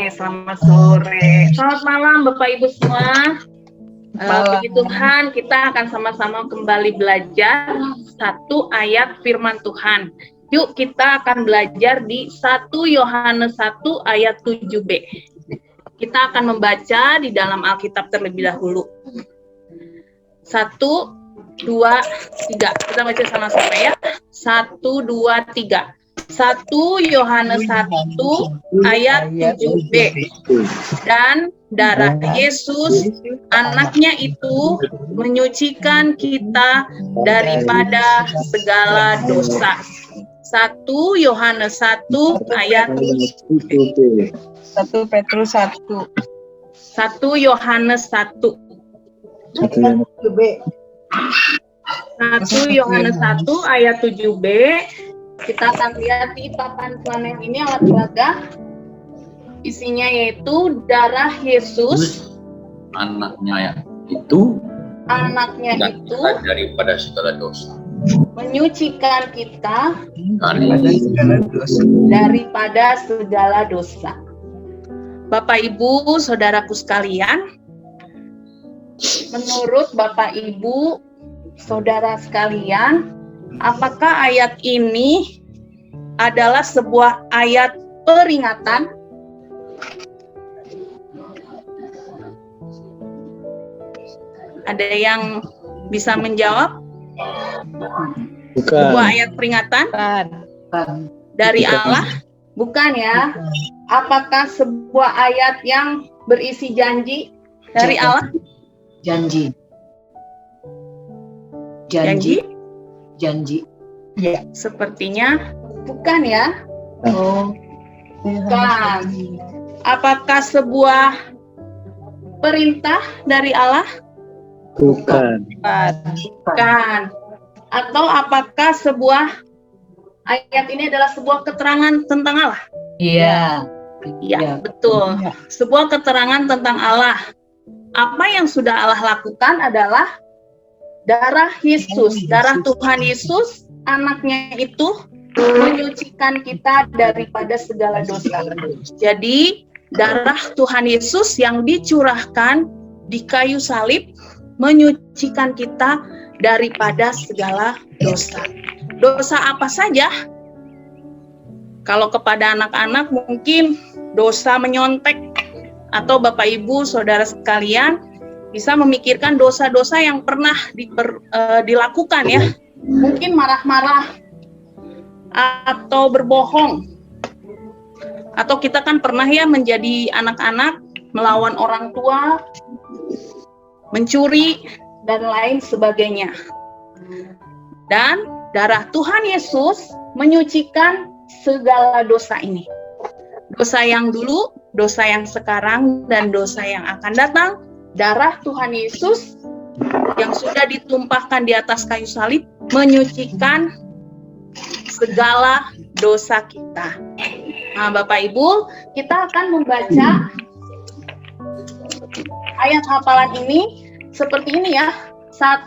Speaker 2: Selamat malam Bapak Ibu semua. Puji Tuhan, kita akan sama-sama kembali belajar satu ayat firman Tuhan. Yuk kita akan belajar di 1 Yohanes 1 ayat 7b. Kita akan membaca di dalam Alkitab terlebih dahulu. 1, 2, 3. Kita baca sama-sama ya. 1, 2, 3. 1 Yohanes 1 ayat 7b. Dan darah Yesus anaknya itu menyucikan kita daripada segala dosa. 1 Yohanes 1 ayat
Speaker 6: 1 Petrus 1.
Speaker 2: 1 Yohanes 1. 1 Yohanes 1 ayat 7b. Kita akan lihat di papan flanel ini alat peraga. Isinya yaitu darah Yesus
Speaker 7: anaknya itu
Speaker 2: daripada segala dosa, menyucikan kita daripada segala dosa. Bapak Ibu, saudaraku sekalian, menurut Bapak Ibu, saudara sekalian, apakah ayat ini adalah sebuah ayat peringatan? Ada yang bisa menjawab?
Speaker 7: bukan
Speaker 2: Sebuah ayat peringatan dari Allah? Bukan ya. Apakah sebuah ayat yang berisi janji dari Allah?
Speaker 6: Janji.
Speaker 2: Ya, sepertinya bukan ya. Bukan. Apakah sebuah perintah dari Allah?
Speaker 7: bukan
Speaker 2: Bukan. Atau apakah sebuah ayat ini adalah sebuah keterangan tentang Allah?
Speaker 6: Iya.
Speaker 2: Ya, betul. Sebuah keterangan tentang Allah. Apa yang sudah Allah lakukan adalah darah Yesus, darah Tuhan Yesus, anaknya itu menyucikan kita daripada segala dosa. Jadi, darah Tuhan Yesus yang dicurahkan di kayu salib menyucikan kita daripada segala dosa. Dosa apa saja? Kalau kepada anak-anak mungkin dosa menyontek, atau Bapak Ibu saudara sekalian bisa memikirkan dosa-dosa yang pernah dilakukan ya. Mungkin marah-marah atau berbohong. Atau kita kan pernah ya menjadi anak-anak melawan orang tua, mencuri dan lain sebagainya. Dan darah Tuhan Yesus menyucikan segala dosa ini. Dosa yang dulu, dosa yang sekarang, dan dosa yang akan datang. Darah Tuhan Yesus yang sudah ditumpahkan di atas kayu salib menyucikan segala dosa kita. Nah, Bapak Ibu, kita akan membaca ayat hafalan ini seperti ini ya. 1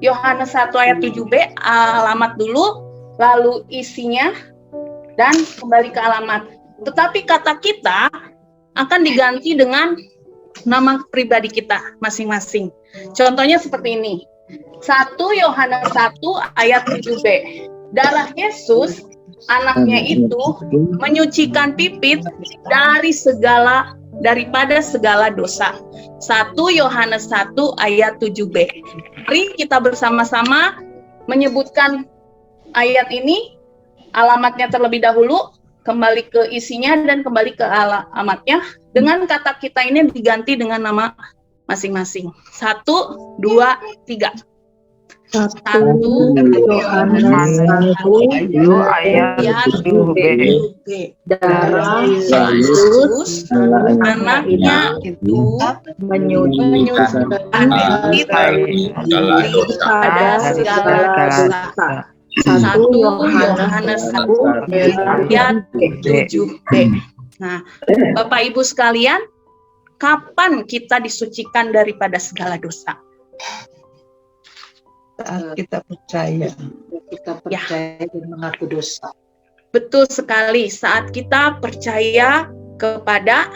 Speaker 2: Yohanes 1 ayat 7b, alamat dulu, lalu isinya, dan kembali ke alamat. Tetapi kata kita akan diganti dengan nama pribadi kita masing-masing. Contohnya seperti ini. 1 Yohanes 1 ayat 7b. Darah Yesus, anaknya itu menyucikan Pipit daripada segala dosa. 1 Yohanes 1 ayat 7b. Mari kita bersama-sama menyebutkan ayat ini, alamatnya terlebih dahulu, kembali ke isinya dan kembali ke alamatnya. Dengan kata kita ini diganti dengan nama masing-masing. 1, 2, 3. 1 Yohanes 1 ayat 7b. Darah Yesus anaknya itu menyucikan kita daripada segala dosa. 1 Yohanes 1 ayat 7b. Nah, Bapak Ibu sekalian, kapan kita disucikan daripada segala dosa?
Speaker 6: Saat kita percaya.
Speaker 4: Kita percaya dan mengaku dosa.
Speaker 2: Betul sekali, saat kita percaya kepada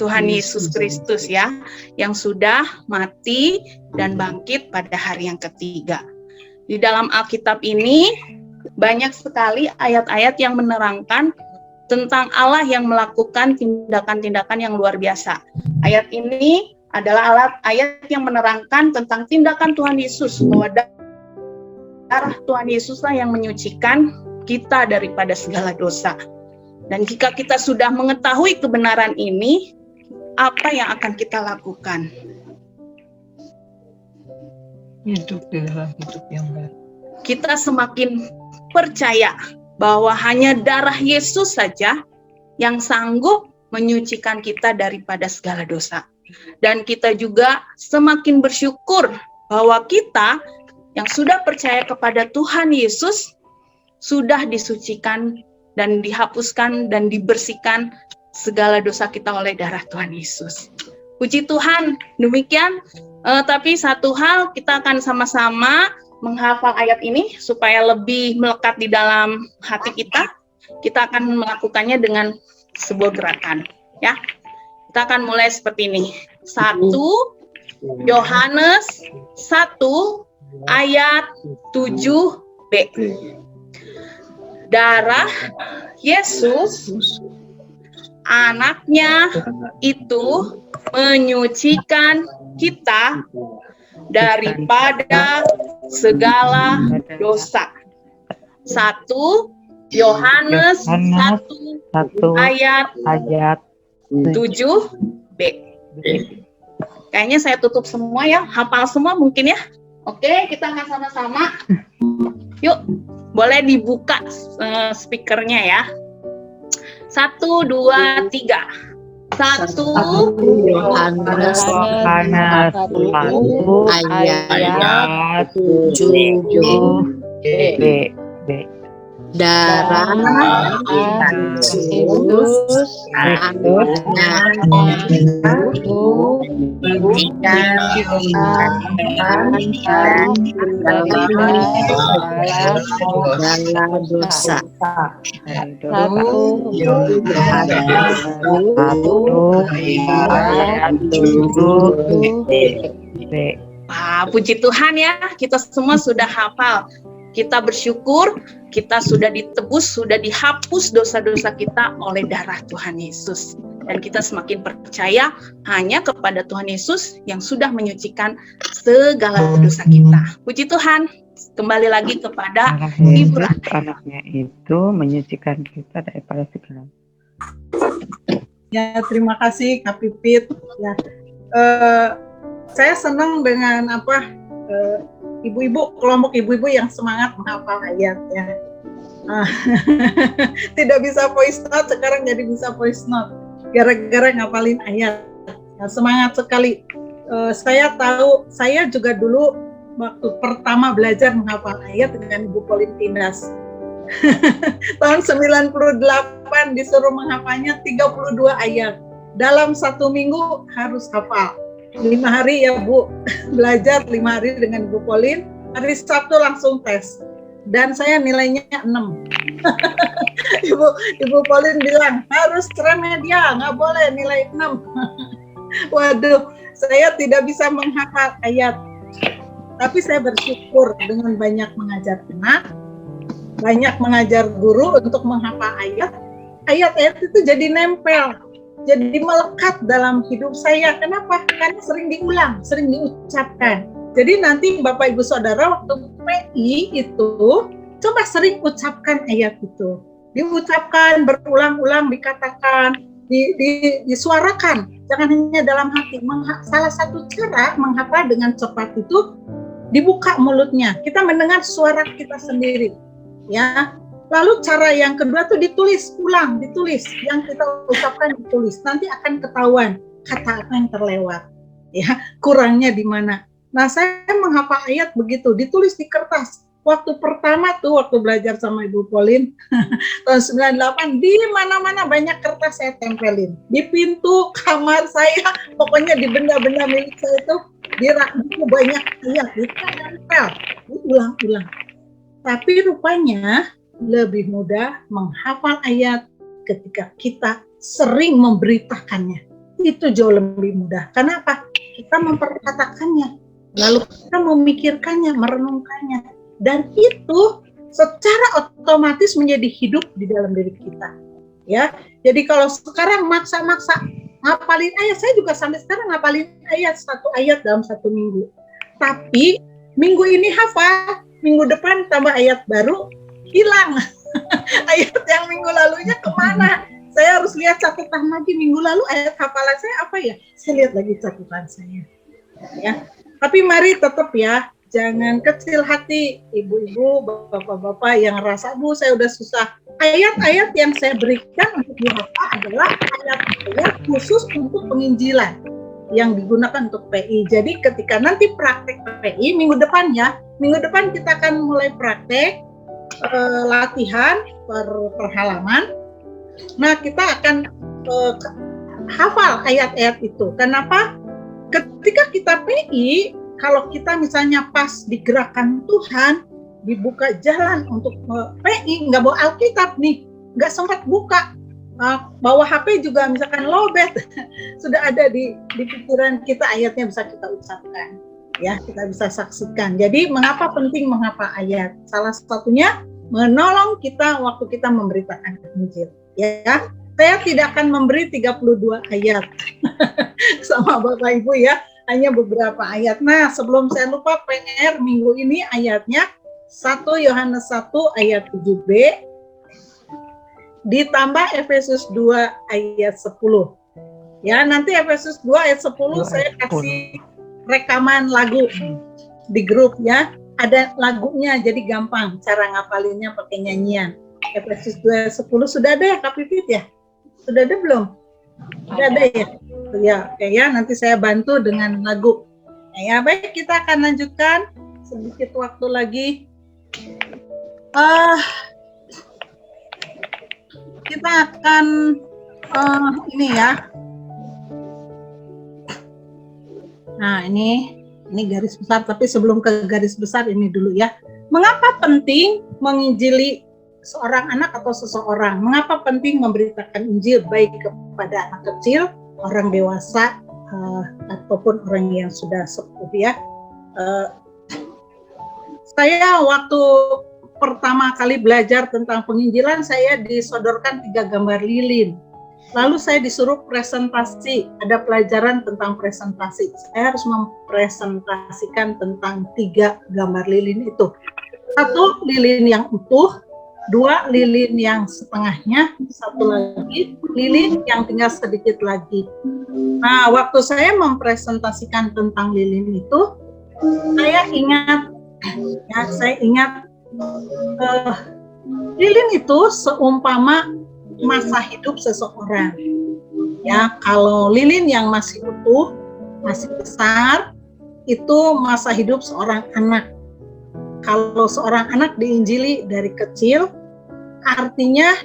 Speaker 2: Tuhan Yesus Kristus ya, yang sudah mati dan bangkit pada hari yang ketiga. Di dalam Alkitab ini banyak sekali ayat-ayat yang menerangkan tentang Allah yang melakukan tindakan-tindakan yang luar biasa. Ayat ini adalah ayat yang menerangkan tentang tindakan Tuhan Yesus, bahwa darah Tuhan Yesuslah yang menyucikan kita daripada segala dosa. Dan jika kita sudah mengetahui kebenaran ini, apa yang akan kita lakukan?
Speaker 6: Hidup di dalam hidup yang baru.
Speaker 2: Kita semakin percaya bahwa hanya darah Yesus saja yang sanggup menyucikan kita daripada segala dosa. Dan kita juga semakin bersyukur bahwa kita yang sudah percaya kepada Tuhan Yesus sudah disucikan dan dihapuskan dan dibersihkan segala dosa kita oleh darah Tuhan Yesus. Puji Tuhan, demikian. Tapi satu hal, kita akan sama-sama menghafal ayat ini supaya lebih melekat di dalam hati kita. Kita akan melakukannya dengan sebuah gerakan, ya. Kita akan mulai seperti ini. 1 Yohanes 1 ayat 7b. Darah Yesus anaknya itu menyucikan kita daripada segala dosa. 1 Yohanes 1 ayat 7b. Kayaknya saya tutup semua ya, hafal semua mungkin ya. Oke, kita akan sama-sama. Yuk, boleh dibuka speakernya ya. 1, 2, 3. 1
Speaker 8: Yohanes 1 ayat 7b. Darah Yesus anaknya itu menyucikan segala dosa. 1 Yohanes 1 ayat 7b.
Speaker 2: Puji Tuhan ya, kita semua sudah hafal. Kita bersyukur, kita sudah ditebus, sudah dihapus dosa-dosa kita oleh darah Tuhan Yesus. Dan kita semakin percaya hanya kepada Tuhan Yesus yang sudah menyucikan segala dosa kita. Puji Tuhan, kembali lagi kepada Ibu Rante.
Speaker 9: Anaknya itu menyucikan kita daripada segala.
Speaker 5: Ya, terima kasih Kak Pipit. Ya, saya senang dengan ibu-ibu, kelompok ibu-ibu yang semangat menghafal ayat ya. Tidak bisa voice note, sekarang jadi bisa voice note gara-gara ngapalin ayat. Nah, semangat sekali. Saya tahu, saya juga dulu waktu pertama belajar menghafal ayat dengan Ibu Pauline Tindas. Tahun 98 disuruh menghafalnya 32 ayat. Dalam 1 minggu harus hafal. 5 hari ya Bu, belajar 5 hari dengan Ibu Pauline, hari Sabtu langsung tes. Dan saya nilainya 6. Ibu Pauline bilang, harus remedia, nggak boleh nilai 6. Waduh, saya tidak bisa menghafal ayat. Tapi saya bersyukur dengan banyak mengajar anak, banyak mengajar guru untuk menghafal ayat. Ayat-ayat itu jadi nempel. Jadi melekat dalam hidup saya. Kenapa? Karena sering diulang, sering diucapkan. Jadi nanti Bapak Ibu Saudara waktu PI itu coba sering ucapkan ayat itu. Diucapkan, berulang-ulang, dikatakan, disuarakan. Jangan hanya dalam hati. Salah satu cara menghafal dengan cepat itu dibuka mulutnya. Kita mendengar suara kita sendiri. Ya. Lalu cara yang kedua tuh ditulis ulang, ditulis yang kita ucapkan ditulis. Nanti akan ketahuan kata apa yang terlewat, ya kurangnya di mana. Nah saya menghafal ayat begitu, ditulis di kertas. waktu pertama tuh, waktu belajar sama Ibu Polin, tahun 98, di mana-mana banyak kertas saya tempelin. Di pintu kamar saya, pokoknya di benda-benda milik saya itu, di rak buku banyak ayat, ditempel, diulang-ulang. Tapi rupanya lebih mudah menghafal ayat ketika kita sering memberitakannya. Itu jauh lebih mudah. Kenapa? Kita memperkatakannya, lalu kita memikirkannya, merenungkannya, dan itu secara otomatis menjadi hidup di dalam diri kita. Ya, jadi kalau sekarang maksa-maksa ngapalin ayat, saya juga sampai sekarang ngapalin ayat, 1 ayat dalam 1 minggu. Tapi minggu ini hafal, minggu depan tambah ayat baru, hilang. Ayat yang minggu lalunya kemana? Saya harus lihat catatan lagi, minggu lalu ayat hafalan saya apa ya? Saya lihat lagi catatan saya. Ya, tapi mari tetap ya, jangan kecil hati ibu-ibu, bapak-bapak yang rasa, Bu, saya udah susah. Ayat-ayat yang saya berikan untuk dihafal adalah ayat-ayat khusus untuk penginjilan yang digunakan untuk PI. Jadi ketika nanti praktek PI minggu depan ya, minggu depan kita akan mulai praktek latihan per halaman. Nah, kita akan hafal ayat-ayat itu. Kenapa? Ketika kita PI, kalau kita misalnya pas digerakkan Tuhan, dibuka jalan untuk PI, nggak bawa Alkitab nih, nggak sempat buka, bawa HP juga misalkan lowbat, sudah ada di pikiran kita, ayatnya bisa kita ucapkan, ya, kita bisa saksikan. Jadi mengapa penting menghafal ayat? Salah satunya menolong kita waktu kita memberitakan Injil. Ya, saya tidak akan memberi 32 ayat sama Bapak Ibu ya, hanya beberapa ayat. Nah, sebelum saya lupa, PR minggu ini ayatnya 1 Yohanes 1 ayat 7b ditambah Efesus 2 ayat 10. Ya, nanti Efesus 2 ayat 10 saya kasih rekaman lagu di grup ya. Ada lagunya, jadi gampang cara ngapalinnya pakai nyanyian. Efesus 2:10 sudah ada ya Kak Pipit ya? Sudah ada belum? Sudah ada ya? Ya, oke ya, nanti saya bantu dengan lagu. Ya, baik, kita akan lanjutkan sedikit waktu lagi. Kita akan ini ya. Nah, ini garis besar, tapi sebelum ke garis besar ini dulu ya. Mengapa penting menginjili seorang anak atau seseorang? Mengapa penting memberitakan Injil baik kepada anak kecil, orang dewasa, ataupun orang yang sudah sepuh ya? Saya waktu pertama kali belajar tentang penginjilan, saya disodorkan 3 gambar lilin. Lalu saya disuruh presentasi, ada pelajaran tentang presentasi. Saya harus mempresentasikan tentang 3 gambar lilin itu. 1 lilin yang utuh, 2 lilin yang setengahnya, 1 lagi lilin yang tinggal sedikit lagi. Nah, waktu saya mempresentasikan tentang lilin itu, saya ingat lilin itu seumpama masa hidup seseorang. Ya, kalau lilin yang masih utuh, masih besar, itu masa hidup seorang anak. Kalau seorang anak diinjili dari kecil, artinya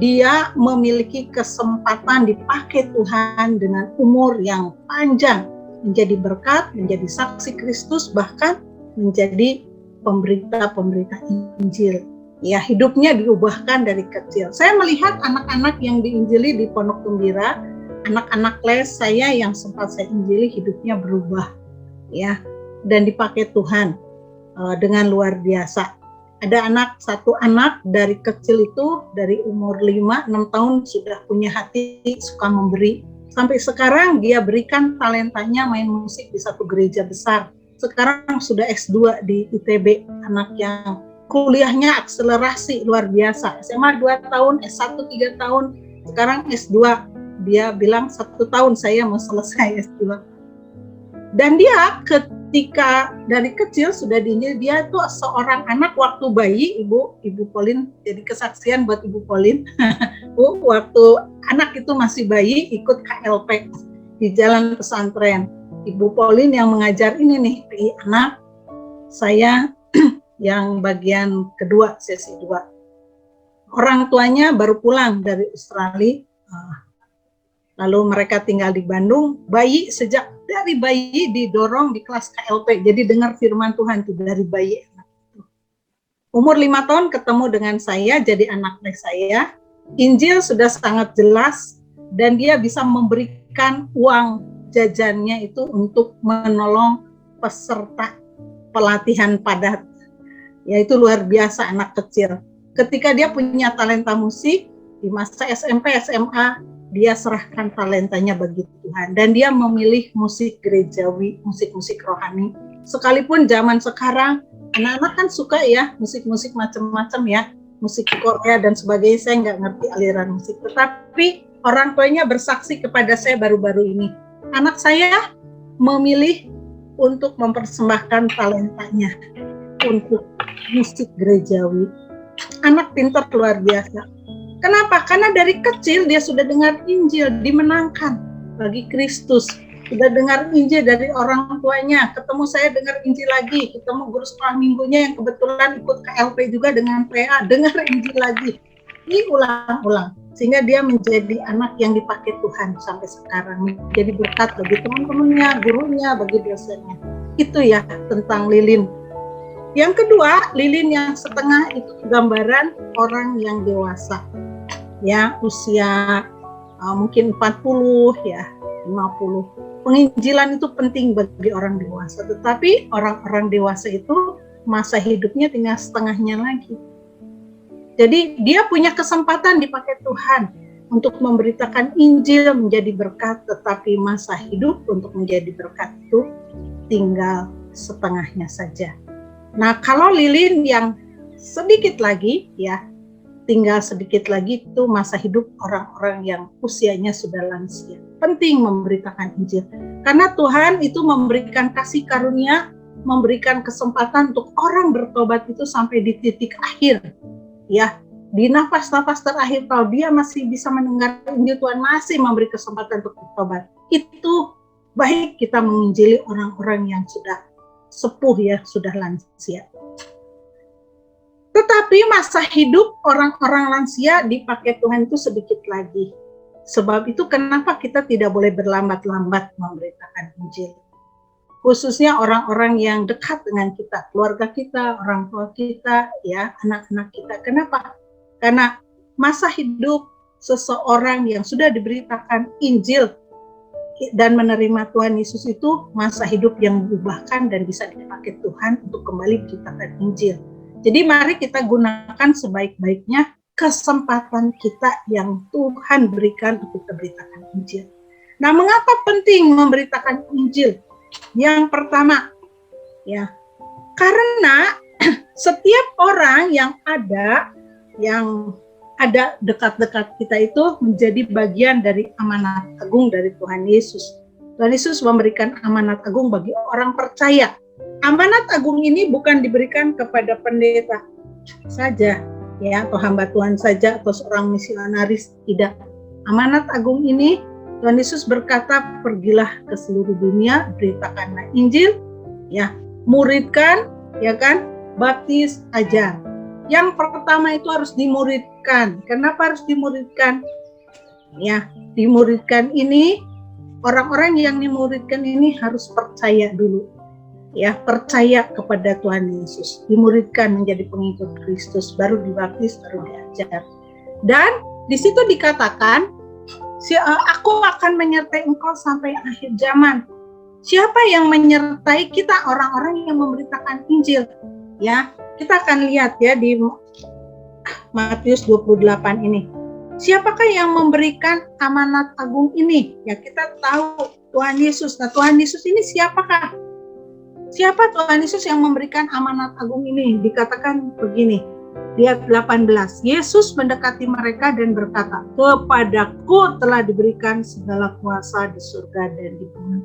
Speaker 5: dia memiliki kesempatan dipakai Tuhan dengan umur yang panjang, menjadi berkat, menjadi saksi Kristus, bahkan menjadi pemberita-pemberita Injil. Ya, hidupnya diubahkan dari kecil. Saya melihat anak-anak yang diinjili di Pondok Gembira, anak-anak les saya yang sempat saya injili, hidupnya berubah, ya, dan dipakai Tuhan dengan luar biasa. Ada satu anak dari kecil itu, dari umur 5-6 tahun sudah punya hati, suka memberi. Sampai sekarang dia berikan talentanya main musik di satu gereja besar. Sekarang sudah S2 di ITB, anak yang kuliahnya akselerasi luar biasa. SMA 2 tahun, S1 3 tahun, sekarang S2. Dia bilang 1 tahun saya mau selesai S2. Dan dia ketika dari kecil sudah diinjil, dia tuh seorang anak waktu bayi, Ibu Polin, jadi kesaksian buat Ibu Polin. Bu, waktu anak itu masih bayi ikut KLP di Jalan Pesantren. Ibu Polin yang mengajar ini nih, PI anak, saya yang bagian kedua, sesi 2. Orang tuanya baru pulang dari Australia, lalu mereka tinggal di Bandung. Sejak dari bayi didorong di kelas KLP, jadi dengar firman Tuhan tuh dari bayi. Umur 5 tahun ketemu dengan saya, jadi anak les saya. Injil sudah sangat jelas, dan dia bisa memberikan uang jajannya itu untuk menolong peserta pelatihan padat. Ya, itu luar biasa anak kecil. Ketika dia punya talenta musik, di masa SMP, SMA, dia serahkan talentanya bagi Tuhan. Dan dia memilih musik gerejawi, musik-musik rohani. Sekalipun zaman sekarang, anak-anak kan suka ya, musik-musik macam-macam ya, musik Korea dan sebagainya, saya nggak ngerti aliran musik. Tetapi orang tuanya bersaksi kepada saya baru-baru ini, anak saya memilih untuk mempersembahkan talentanya untuk musik gerejawi. Anak pintar luar biasa. Kenapa? Karena dari kecil dia sudah dengar Injil, dimenangkan bagi Kristus. Sudah dengar Injil dari orang tuanya. Ketemu saya dengar Injil lagi. Ketemu guru sekolah minggunya yang kebetulan ikut KLP juga dengan PA. Dengar Injil lagi. Ini ulang-ulang. Sehingga dia menjadi anak yang dipakai Tuhan sampai sekarang. Menjadi berkat bagi teman-temannya, gurunya, bagi dosennya. Itu ya tentang lilin. Yang kedua, lilin yang setengah itu gambaran orang yang dewasa. Ya, usia mungkin 40 ya, 50. Penginjilan itu penting bagi orang dewasa, tetapi orang-orang dewasa itu masa hidupnya tinggal setengahnya lagi. Jadi dia punya kesempatan dipakai Tuhan untuk memberitakan Injil, menjadi berkat, tetapi masa hidup untuk menjadi berkat itu tinggal setengahnya saja. Nah, kalau lilin yang sedikit lagi ya, tinggal sedikit lagi itu masa hidup orang-orang yang usianya sudah lansia. Penting memberitakan Injil. Karena Tuhan itu memberikan kasih karunia, memberikan kesempatan untuk orang bertobat itu sampai di titik akhir. Ya, di nafas-nafas terakhir kalau dia masih bisa mendengar Injil, Tuhan masih memberi kesempatan untuk bertobat. Itu baik kita menginjili orang-orang yang sudah sepuh ya, sudah lansia. Tetapi masa hidup orang-orang lansia dipakai Tuhan itu sedikit lagi. Sebab itu kenapa kita tidak boleh berlambat-lambat memberitakan Injil. Khususnya orang-orang yang dekat dengan kita, keluarga kita, orang tua kita, ya, anak-anak kita. Kenapa? Karena masa hidup seseorang yang sudah diberitakan Injil dan menerima Tuhan Yesus itu masa hidup yang diubahkan dan bisa dipakai Tuhan untuk kembali beritakan Injil. Jadi mari kita gunakan sebaik-baiknya kesempatan kita yang Tuhan berikan untuk memberitakan Injil. Nah, mengapa penting memberitakan Injil? Yang pertama, ya, karena setiap orang yang ada dekat-dekat kita itu menjadi bagian dari amanat agung dari Tuhan Yesus. Tuhan Yesus memberikan amanat agung bagi orang percaya. Amanat agung ini bukan diberikan kepada pendeta saja, ya, atau hamba Tuhan saja, atau seorang misionaris, tidak. Amanat agung ini Tuhan Yesus berkata, pergilah ke seluruh dunia, beritakanlah Injil, ya, muridkan, ya kan, baptis, ajar. Yang pertama itu harus dimuridkan. Kenapa harus dimuridkan? Ya, dimuridkan ini, orang-orang yang dimuridkan ini harus percaya dulu. Ya, percaya kepada Tuhan Yesus, dimuridkan menjadi pengikut Kristus, baru dibaptis, baru diajar. Dan di situ dikatakan, aku akan menyertai engkau sampai akhir zaman. Siapa yang menyertai kita? Orang-orang yang memberitakan Injil. Ya, kita akan lihat ya di Matius 28 ini. Siapakah yang memberikan amanat agung ini? Ya, kita tahu Tuhan Yesus. Nah, Tuhan Yesus ini siapakah? Siapa Tuhan Yesus yang memberikan amanat agung ini? Dikatakan begini, di ayat 18, Yesus mendekati mereka dan berkata, kepadaku telah diberikan segala kuasa di surga dan di bumi.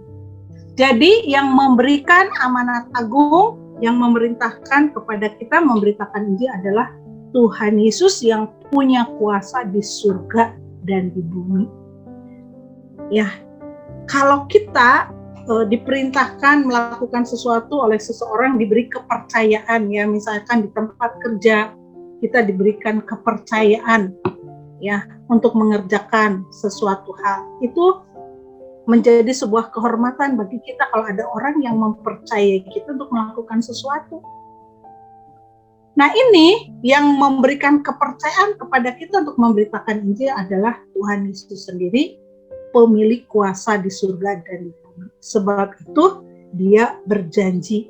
Speaker 5: Jadi yang memberikan amanat agung, yang memerintahkan kepada kita memberitakan Injil adalah Tuhan Yesus yang punya kuasa di surga dan di bumi. Ya, kalau kita diperintahkan melakukan sesuatu oleh seseorang, diberi kepercayaan ya, misalkan di tempat kerja kita diberikan kepercayaan ya untuk mengerjakan sesuatu hal, itu menjadi sebuah kehormatan bagi kita kalau ada orang yang mempercayai kita untuk melakukan sesuatu. Nah, ini yang memberikan kepercayaan kepada kita untuk memberitakan Injil adalah Tuhan Yesus sendiri, pemilik kuasa di surga dan di bumi. Sebab itu dia berjanji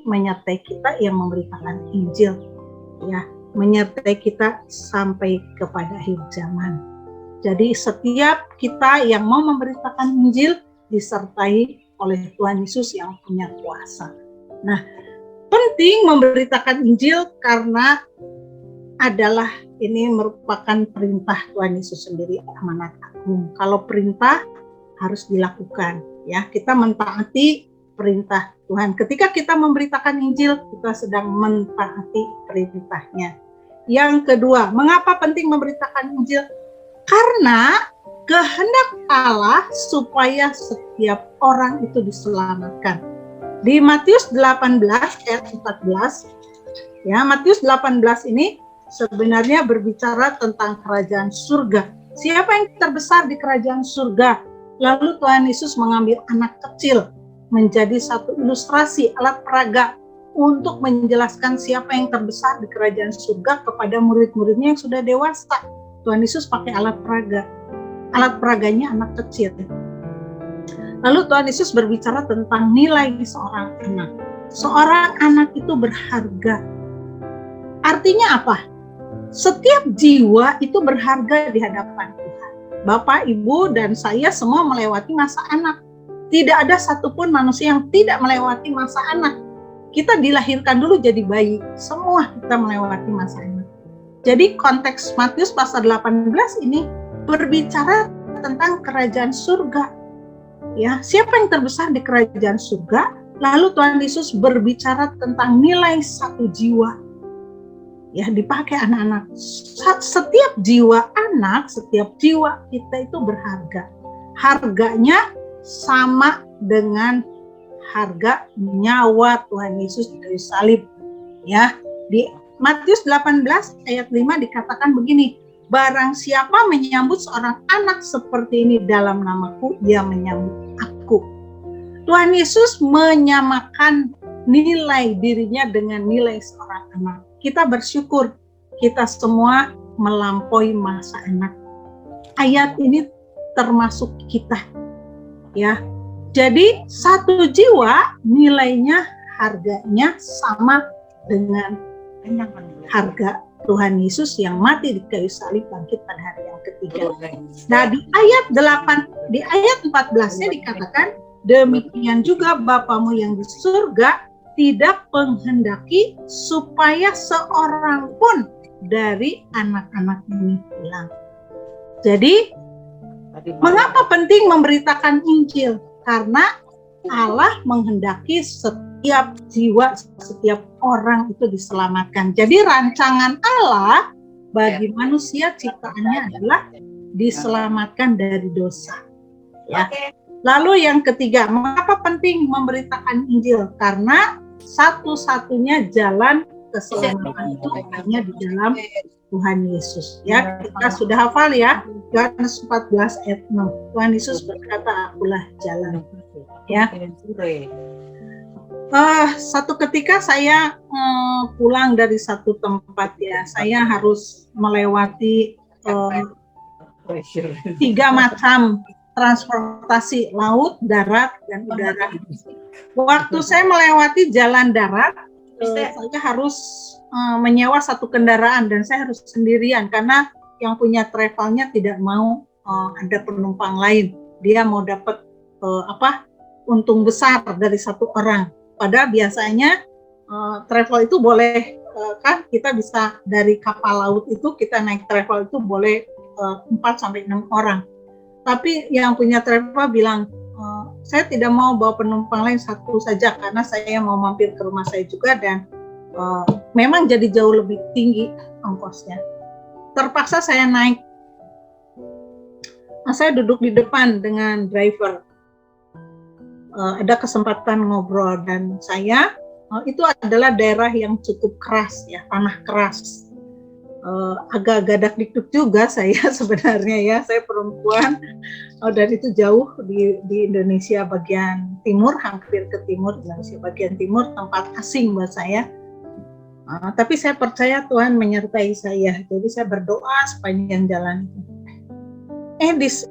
Speaker 5: menyertai kita yang memberitakan Injil, ya, menyertai kita sampai kepada akhir zaman. Jadi setiap kita yang mau memberitakan Injil disertai oleh Tuhan Yesus yang punya kuasa. Nah, penting memberitakan Injil karena adalah ini merupakan perintah Tuhan Yesus sendiri, amanat agung. Kalau perintah harus dilakukan, ya. Kita mentaati perintah Tuhan. Ketika kita memberitakan Injil, kita sedang mentaati perintahnya. Yang kedua, mengapa penting memberitakan Injil? Karena kehendak Allah supaya setiap orang itu diselamatkan. Di Matius 18 ayat 14, ya, Matius 18 ini sebenarnya berbicara tentang kerajaan surga. Siapa yang terbesar di kerajaan surga? Lalu Tuhan Yesus mengambil anak kecil menjadi satu ilustrasi, alat peraga untuk menjelaskan siapa yang terbesar di kerajaan surga kepada murid-muridnya yang sudah dewasa. Tuhan Yesus pakai alat peraga. Alat peraganya anak kecil. Lalu Tuhan Yesus berbicara tentang nilai seorang anak. Seorang anak itu berharga. Artinya apa? Setiap jiwa itu berharga di hadapan Tuhan. Bapak, Ibu, dan saya semua melewati masa anak. Tidak ada satupun manusia yang tidak melewati masa anak. Kita dilahirkan dulu jadi bayi. Semua kita melewati masa anak. Jadi konteks Matius pasal 18 ini berbicara tentang kerajaan surga. Ya, siapa yang terbesar di kerajaan surga? Lalu Tuhan Yesus berbicara tentang nilai satu jiwa. Ya, dipakai anak-anak. Setiap jiwa anak, setiap jiwa kita itu berharga. Harganya sama dengan harga nyawa Tuhan Yesus di kayu salib. Ya, di Matius 18 ayat 5 dikatakan begini, barang siapa menyambut seorang anak seperti ini dalam namaku, ia menyambut aku. Tuhan Yesus menyamakan nilai dirinya dengan nilai seorang anak. Kita bersyukur kita semua melampaui masa anak. Ayat ini termasuk kita. Ya. Jadi satu jiwa nilainya, harganya sama dengan harga Tuhan Yesus yang mati di kayu salib bangkit pada hari yang ketiga. Nah, di ayat 14-nya dikatakan, demikian juga Bapamu yang di surga tidak menghendaki supaya seorang pun dari anak-anak ini hilang. Jadi, mengapa penting memberitakan Injil? Karena Allah menghendaki setiap jiwa, setiap orang itu diselamatkan. Jadi rancangan Allah bagi manusia ciptaannya adalah diselamatkan dari dosa. Ya. Lalu yang ketiga, mengapa penting memberitakan Injil? Karena satu-satunya jalan keselamatan itu hanya di dalam Tuhan Yesus. Ya, kita sudah hafal ya, Yohanes 14 ayat 6. Tuhan Yesus berkata, akulah jalan. Ya. Satu ketika saya pulang dari satu tempat ya, saya harus melewati 3 macam transportasi, laut, darat, dan udara. Waktu saya melewati jalan darat, saya harus menyewa satu kendaraan dan saya harus sendirian karena yang punya travelnya tidak mau ada penumpang lain. Dia mau dapat untung besar dari satu orang. Padahal biasanya travel itu boleh kan kita bisa dari kapal laut itu kita naik travel itu boleh 4-6 orang. Tapi yang punya travel bilang saya tidak mau bawa penumpang lain, satu saja karena saya mau mampir ke rumah saya juga dan memang jadi jauh lebih tinggi ongkosnya. Terpaksa saya naik. Saya duduk di depan dengan driver. ada kesempatan ngobrol, dan saya itu adalah daerah yang cukup keras ya, tanah keras. Agak gadak dikduk juga saya sebenarnya ya, saya perempuan dan itu jauh di Indonesia bagian timur, hampir ke timur, Indonesia bagian timur, tempat asing buat saya. Tapi saya percaya Tuhan menyertai saya, jadi saya berdoa sepanjang jalan itu.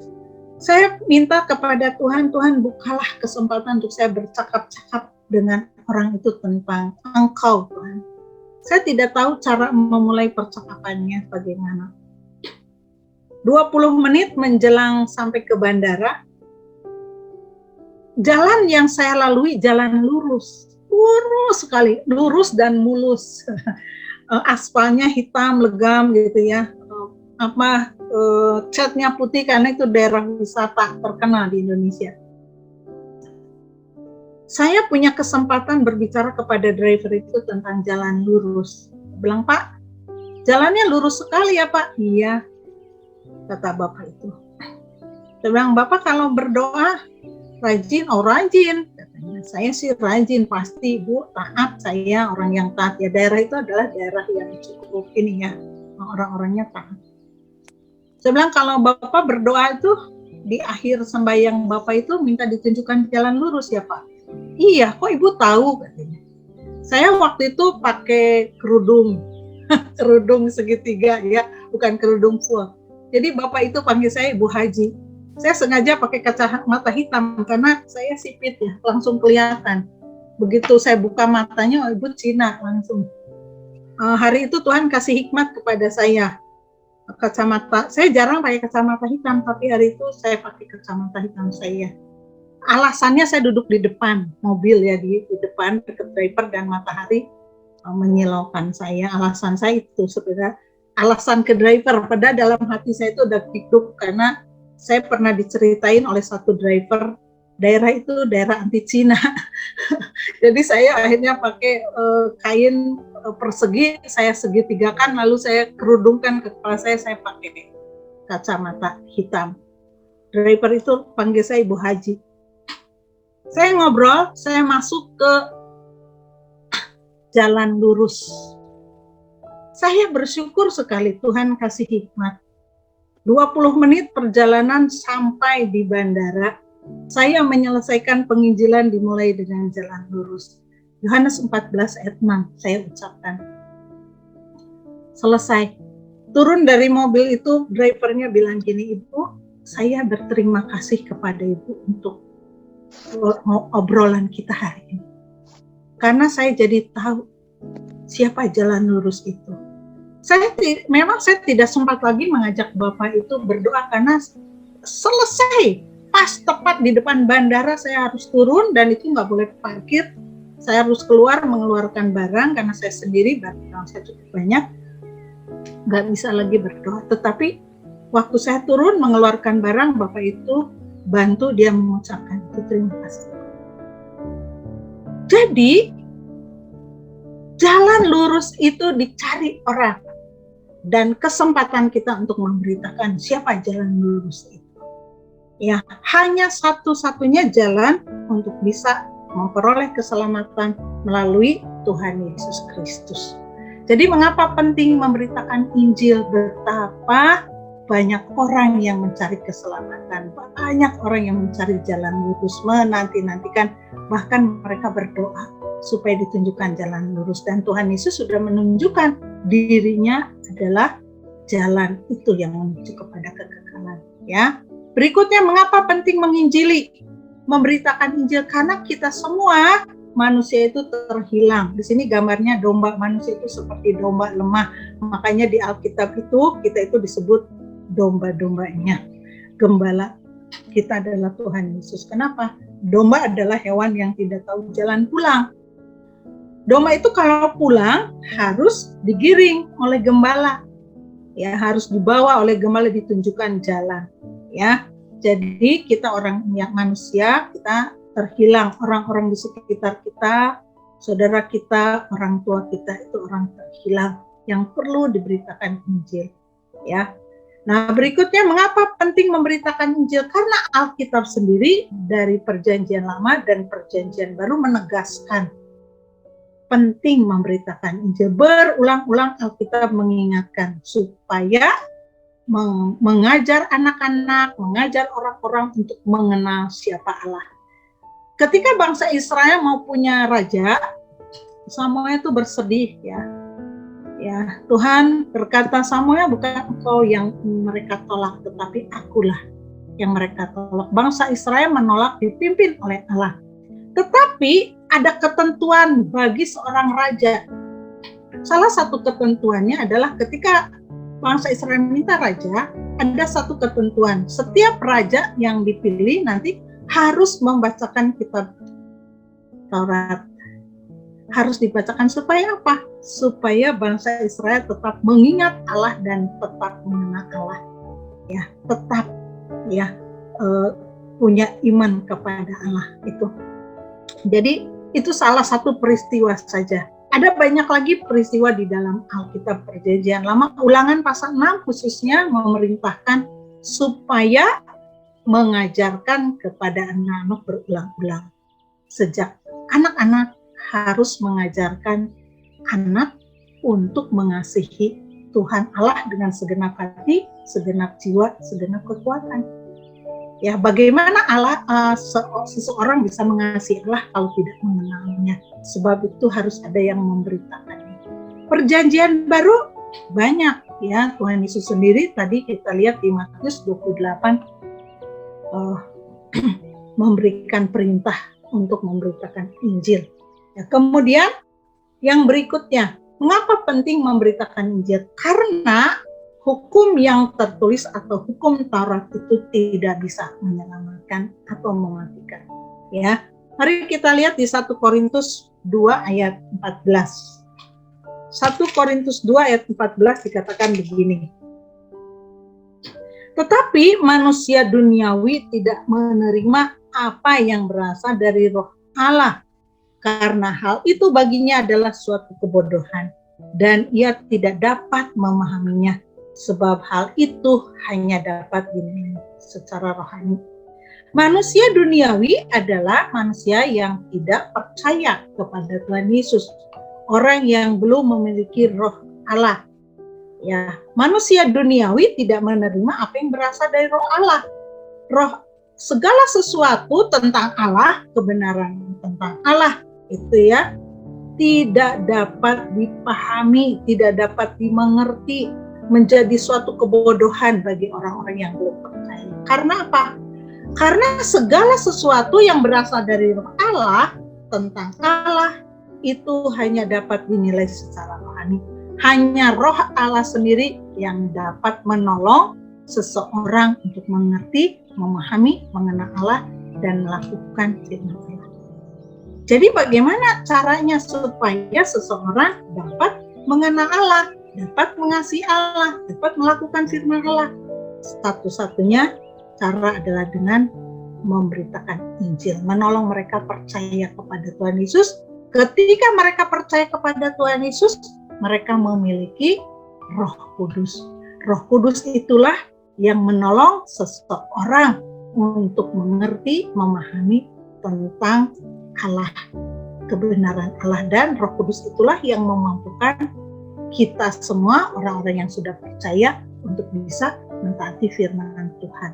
Speaker 5: Saya minta kepada Tuhan, Tuhan bukalah kesempatan untuk saya bercakap-cakap dengan orang itu tentang Engkau, Tuhan. Saya tidak tahu cara memulai percakapannya bagaimana. 20 menit menjelang sampai ke bandara, jalan yang saya lalui jalan lurus sekali, lurus dan mulus. Aspalnya hitam legam gitu ya. Catnya putih karena itu daerah wisata terkenal di Indonesia. Saya punya kesempatan berbicara kepada driver itu tentang jalan lurus. Bilang, Pak, jalannya lurus sekali ya Pak. Iya, kata Bapak itu. Saya bilang, Bapak kalau berdoa rajin, rajin. Katanya, saya sih rajin, pasti Bu, taat, saya orang yang taat. Ya daerah itu adalah daerah yang cukup ini ya, orang-orangnya taat. Saya bilang, kalau Bapak berdoa itu, di akhir sembahyang Bapak itu minta ditunjukkan jalan lurus ya Pak. Iya, kok Ibu tahu? Katanya. Saya waktu itu pakai kerudung segitiga ya, bukan kerudung full. Jadi Bapak itu panggil saya Ibu Haji. Saya sengaja pakai kacamata hitam karena saya sipit ya, langsung kelihatan. Begitu saya buka matanya, Ibu Cina langsung. Hari itu Tuhan kasih hikmat kepada saya. Kacamata, saya jarang pakai kacamata hitam, tapi hari itu saya pakai kacamata hitam saya. Alasannya saya duduk di depan mobil ya, di depan dekat driver dan matahari menyilaukan saya. Alasan saya itu sebenarnya alasan ke driver, padahal dalam hati saya itu udah dikduk karena saya pernah diceritain oleh satu driver daerah itu daerah anti Cina. Jadi saya akhirnya pakai kain persegi, saya segitigakan, lalu saya kerudungkan ke kepala saya pakai kacamata hitam. Driver itu panggil saya Ibu Haji. Saya ngobrol, saya masuk ke jalan lurus. Saya bersyukur sekali Tuhan kasih hikmat. 20 menit perjalanan sampai di bandara, saya menyelesaikan penginjilan dimulai dengan jalan lurus. Yohanes 14 ayat 6 saya ucapkan. Selesai. Turun dari mobil itu, drivernya bilang gini, Ibu, saya berterima kasih kepada Ibu untuk obrolan kita hari ini. Karena saya jadi tahu siapa jalan lurus itu. Memang saya tidak sempat lagi mengajak Bapak itu berdoa karena selesai pas tepat di depan bandara saya harus turun dan itu nggak boleh parkir. Saya harus keluar mengeluarkan barang karena saya sendiri, barang saya cukup banyak, nggak bisa lagi berdoa. Tetapi waktu saya turun mengeluarkan barang, Bapak itu bantu dia mengucapkan itu, terima kasih. Jadi jalan lurus itu dicari orang dan kesempatan kita untuk memberitakan siapa jalan lurus itu. Ya, hanya satu-satunya jalan untuk bisa memperoleh keselamatan melalui Tuhan Yesus Kristus. Jadi mengapa penting memberitakan Injil? Betapa banyak orang yang mencari keselamatan, banyak orang yang mencari jalan lurus, menanti-nantikan, bahkan mereka berdoa supaya ditunjukkan jalan lurus. Dan Tuhan Yesus sudah menunjukkan dirinya adalah jalan itu yang menuju kepada kekekalan. Ya. Berikutnya, mengapa penting menginjili? Memberitakan Injil karena kita semua manusia itu terhilang. Di sini gambarnya domba, manusia itu seperti domba lemah. Makanya di Alkitab itu kita itu disebut domba-dombanya. Gembala kita adalah Tuhan Yesus. Kenapa? Domba adalah hewan yang tidak tahu jalan pulang. Domba itu kalau pulang harus digiring oleh gembala. Ya, harus dibawa oleh gembala, ditunjukkan jalan. Ya. Jadi kita orang yang manusia, kita terhilang, orang-orang di sekitar kita, saudara kita, orang tua kita itu orang terhilang yang perlu diberitakan Injil. Ya. Nah, berikutnya mengapa penting memberitakan Injil? Karena Alkitab sendiri dari Perjanjian Lama dan Perjanjian Baru menegaskan penting memberitakan Injil. Berulang-ulang Alkitab mengingatkan supaya mengajar anak-anak, mengajar orang-orang untuk mengenal siapa Allah. Ketika bangsa Israel mau punya raja, Samuel itu bersedih ya. Ya, Tuhan berkata, Samuel, bukan engkau yang mereka tolak, tetapi akulah yang mereka tolak. Bangsa Israel menolak dipimpin oleh Allah. Tetapi ada ketentuan bagi seorang raja. Salah satu ketentuannya adalah ketika bangsa Israel minta raja, ada satu ketentuan. Setiap raja yang dipilih nanti harus membacakan kitab Taurat. Harus dibacakan supaya apa? Supaya bangsa Israel tetap mengingat Allah dan tetap mengenal Allah. Ya, tetap ya punya iman kepada Allah itu. Jadi itu salah satu peristiwa saja. Ada banyak lagi peristiwa di dalam Alkitab Perjanjian Lama. Ulangan pasal 6 khususnya memerintahkan supaya mengajarkan kepada anak-anak berulang-ulang. Sejak anak-anak harus mengajarkan anak untuk mengasihi Tuhan Allah dengan segenap hati, segenap jiwa, segenap kekuatan. Ya, bagaimana seseorang bisa mengasihi Allah kalau tidak mengenalnya? Sebab itu harus ada yang memberitakannya. Perjanjian Baru banyak ya, Tuhan Yesus sendiri tadi kita lihat di Matius 28 memberikan perintah untuk memberitakan Injil. Ya, kemudian yang berikutnya, mengapa penting memberitakan Injil? Karena hukum yang tertulis atau hukum Taurat itu tidak bisa menyelamatkan atau mematikan. Ya, mari kita lihat di 1 Korintus 2 ayat 14. 1 Korintus 2 ayat 14 dikatakan begini. Tetapi manusia duniawi tidak menerima apa yang berasal dari Roh Allah, karena hal itu baginya adalah suatu kebodohan dan ia tidak dapat memahaminya, sebab hal itu hanya dapat dimengerti secara rohani. Manusia duniawi adalah manusia yang tidak percaya kepada Tuhan Yesus, orang yang belum memiliki Roh Allah. Ya, manusia duniawi tidak menerima apa yang berasal dari Roh Allah. Segala sesuatu tentang Allah, kebenaran tentang Allah itu ya tidak dapat dipahami, tidak dapat dimengerti, menjadi suatu kebodohan bagi orang-orang yang belum percaya. Karena apa? Karena segala sesuatu yang berasal dari Roh Allah tentang Allah itu hanya dapat dinilai secara rohani. Hanya Roh Allah sendiri yang dapat menolong seseorang untuk mengerti, memahami, mengenal Allah dan melakukan firman Allah. Jadi bagaimana caranya supaya seseorang dapat mengenal Allah, dapat mengasihi Allah, dapat melakukan firman Allah? Satu-satunya cara adalah dengan memberitakan Injil, menolong mereka percaya kepada Tuhan Yesus. Ketika mereka percaya kepada Tuhan Yesus, mereka memiliki Roh Kudus. Roh Kudus itulah yang menolong seseorang untuk mengerti, memahami tentang Allah, kebenaran Allah, dan Roh Kudus itulah yang memampukan kita semua orang-orang yang sudah percaya untuk bisa mentaati firman Tuhan.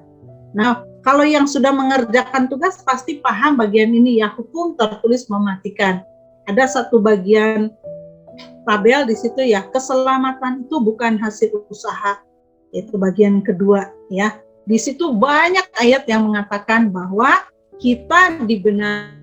Speaker 5: Nah, kalau yang sudah mengerjakan tugas pasti paham bagian ini ya, hukum tertulis mematikan. Ada satu bagian tabel di situ ya, keselamatan itu bukan hasil usaha. Itu bagian kedua ya. Di situ banyak ayat yang mengatakan bahwa kita dibenarkan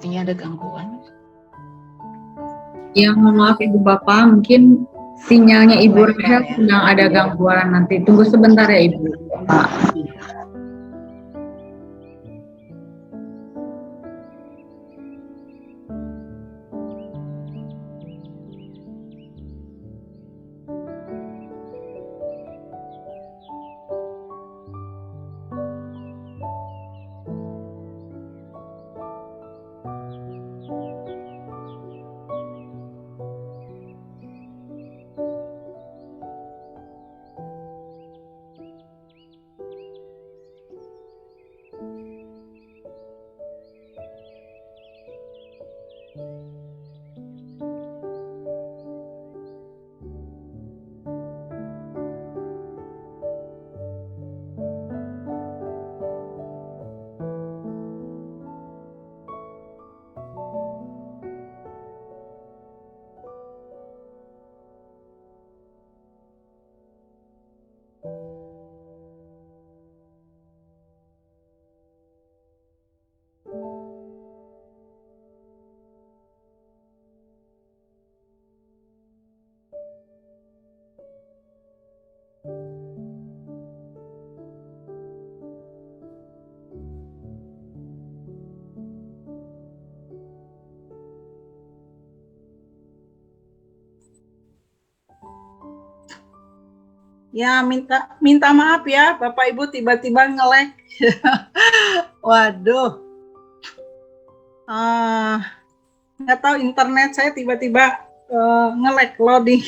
Speaker 4: Sepertinya ada gangguan.
Speaker 1: Ya, mohon maaf Ibu Bapak, mungkin sinyalnya Ibu Rahel sedang ada gangguan. Nanti tunggu sebentar ya Ibu. Pak.
Speaker 5: Ya, minta maaf ya, Bapak Ibu tiba-tiba nge-lag. Waduh. Nggak tahu internet saya tiba-tiba nge-lag, loading.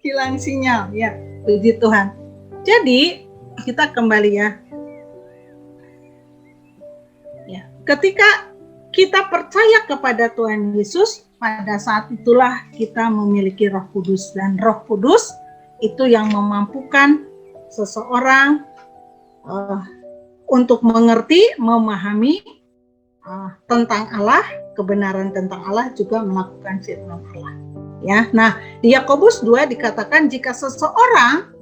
Speaker 5: hilang sinyal. Ya, puji Tuhan. Jadi, kita kembali ya. Ya, ketika kita percaya kepada Tuhan Yesus, pada saat itulah kita memiliki Roh Kudus, dan Roh Kudus itu yang memampukan seseorang untuk mengerti, memahami tentang Allah, kebenaran tentang Allah, juga melakukan firman Allah. Ya, nah di Yakobus 2 dikatakan jika seseorang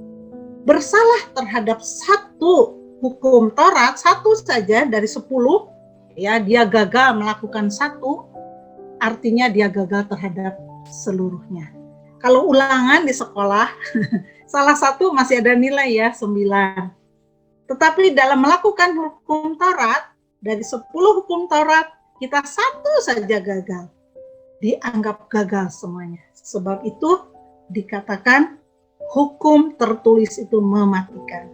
Speaker 5: bersalah terhadap satu hukum Taurat, satu saja dari 10, ya dia gagal melakukan satu, artinya dia gagal terhadap seluruhnya. Kalau ulangan di sekolah, salah satu masih ada nilai ya, 9. Tetapi dalam melakukan hukum Taurat, dari 10 hukum Taurat, kita satu saja gagal. Dianggap gagal semuanya. Sebab itu dikatakan hukum tertulis itu mematikan.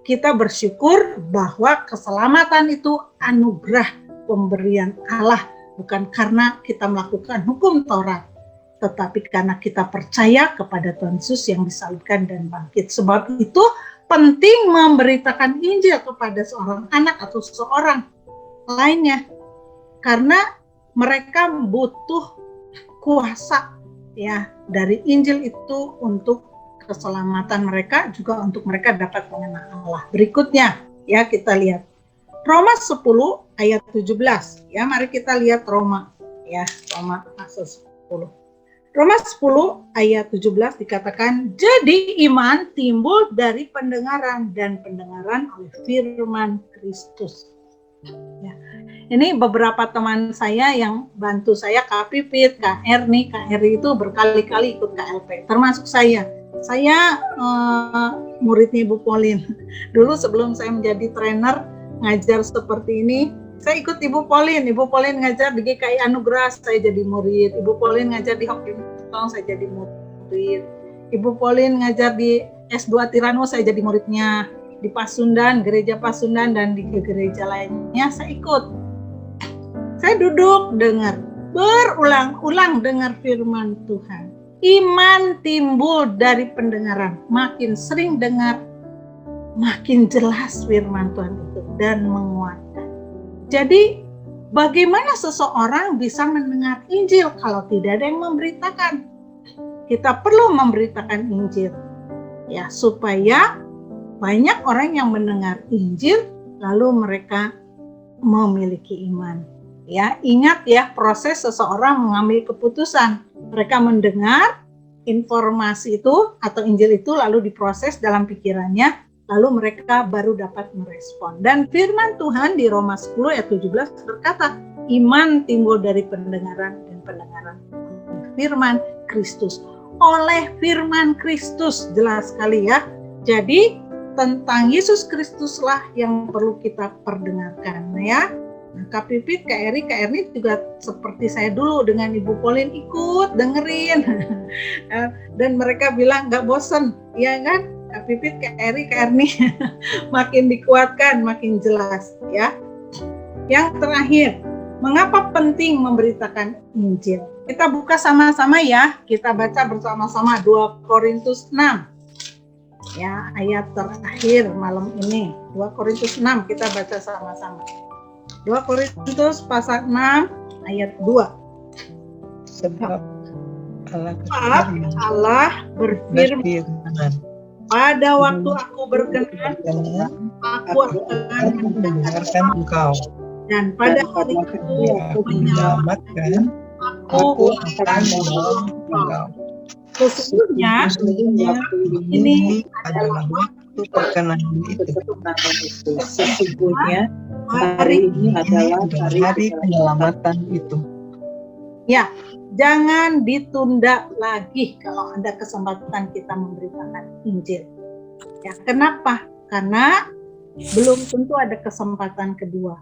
Speaker 5: Kita bersyukur bahwa keselamatan itu anugerah pemberian Allah, bukan karena kita melakukan hukum Taurat, tetapi karena kita percaya kepada Tuhan Yesus yang disalibkan dan bangkit. Sebab itu penting memberitakan Injil kepada seorang anak atau seorang lainnya, karena mereka butuh kuasa ya dari Injil itu untuk keselamatan mereka, juga untuk mereka dapat mengenal Allah. Berikutnya ya kita lihat Roma 10 ayat 17. Ya, mari kita lihat Roma pasal 10. Roma 10 ayat 17 dikatakan, jadi iman timbul dari pendengaran, dan pendengaran oleh firman Kristus. Ya. Ini beberapa teman saya yang bantu saya, Kak Pipit, Kak Erni. Kak Erni itu berkali-kali ikut KLP, termasuk saya. Saya muridnya Ibu Polin. Dulu sebelum saya menjadi trainer ngajar seperti ini, saya ikut Ibu Polin. Ibu Polin ngajar di GKI Anugerah, saya jadi murid. Ibu Polin ngajar di Hokim Tong, saya jadi murid. Ibu Polin ngajar di S2 Tirano, saya jadi muridnya. Di Pasundan, gereja Pasundan, dan di gereja lainnya saya ikut. Saya duduk dengar, berulang-ulang dengar firman Tuhan. Iman timbul dari pendengaran. Makin sering dengar, makin jelas firman Tuhan itu dan menguatkan. Jadi bagaimana seseorang bisa mendengar Injil kalau tidak ada yang memberitakan? Kita perlu memberitakan Injil ya, supaya banyak orang yang mendengar Injil lalu mereka memiliki iman. Ya, ingat ya, proses seseorang mengambil keputusan. Mereka mendengar informasi itu atau Injil itu lalu diproses dalam pikirannya, lalu mereka baru dapat merespon. Dan firman Tuhan di Roma 10 ayat 17 berkata, Iman timbul dari pendengaran, dan pendengaran firman Kristus. Oleh firman Kristus, jelas sekali ya. Jadi tentang Yesus Kristuslah yang perlu kita perdengarkan ya. Nah, Kak Pipit, Kak Erni juga seperti saya dulu dengan Ibu Polin ikut dengerin. Dan mereka bilang nggak bosen, ya kan? Kak Pipit, Kak Erni makin dikuatkan, makin jelas ya. Yang terakhir, mengapa penting memberitakan Injil? Kita buka sama-sama ya, kita baca bersama-sama 2 Korintus 6. Ya, ayat terakhir malam ini, 2 Korintus 6 kita baca sama-sama. 2 Korintus pasal 6 ayat 2.
Speaker 6: Sebab
Speaker 5: Allah berfirman, pada waktu aku berkenan, aku akan
Speaker 6: mendengarkan engkau,
Speaker 5: dan pada hari itu
Speaker 6: aku menyelamatkan, aku akan menolong engkau.
Speaker 5: Sesungguhnya ini
Speaker 6: adalah waktu perkenanan itu.
Speaker 4: Sesungguhnya
Speaker 5: hari
Speaker 4: ini adalah
Speaker 6: hari penyelamatan itu.
Speaker 5: Ya, jangan ditunda lagi kalau ada kesempatan kita memberitakan Injil. Ya, kenapa? Karena belum tentu ada kesempatan kedua.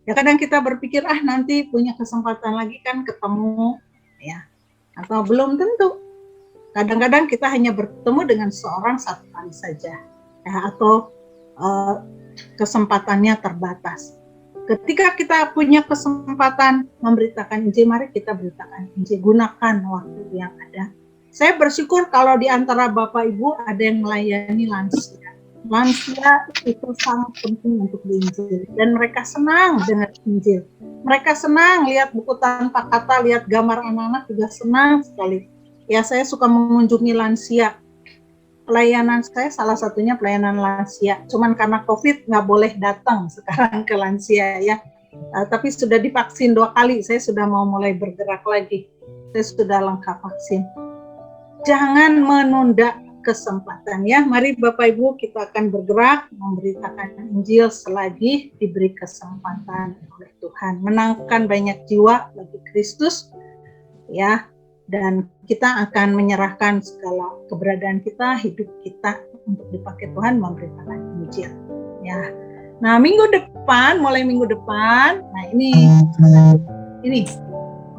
Speaker 5: Ya, kadang kita berpikir nanti punya kesempatan lagi kan ketemu, ya. Atau belum tentu. Kadang-kadang kita hanya bertemu dengan seorang satu kali saja, ya, atau kesempatannya terbatas. Ketika kita punya kesempatan memberitakan Injil, mari kita beritakan Injil, gunakan waktu yang ada. Saya bersyukur kalau di antara Bapak Ibu ada yang melayani lansia. Lansia itu sangat penting untuk diinjil, dan mereka senang dengar Injil. Mereka senang lihat buku tanpa kata, lihat gambar anak-anak juga senang sekali. Ya, saya suka mengunjungi lansia. Pelayanan saya salah satunya pelayanan lansia. Cuman karena COVID nggak boleh datang sekarang ke lansia ya. Tapi sudah divaksin 2 kali, saya sudah mau mulai bergerak lagi. Saya sudah lengkap vaksin. Jangan menunda kesempatan ya. Mari Bapak Ibu kita akan bergerak memberitakan Injil selagi diberi kesempatan oleh Tuhan. Menangkan banyak jiwa bagi Kristus ya. Dan kita akan menyerahkan segala keberadaan kita, hidup kita untuk dipakai Tuhan memberitakan Injil ya. Nah, mulai minggu depan, nah ini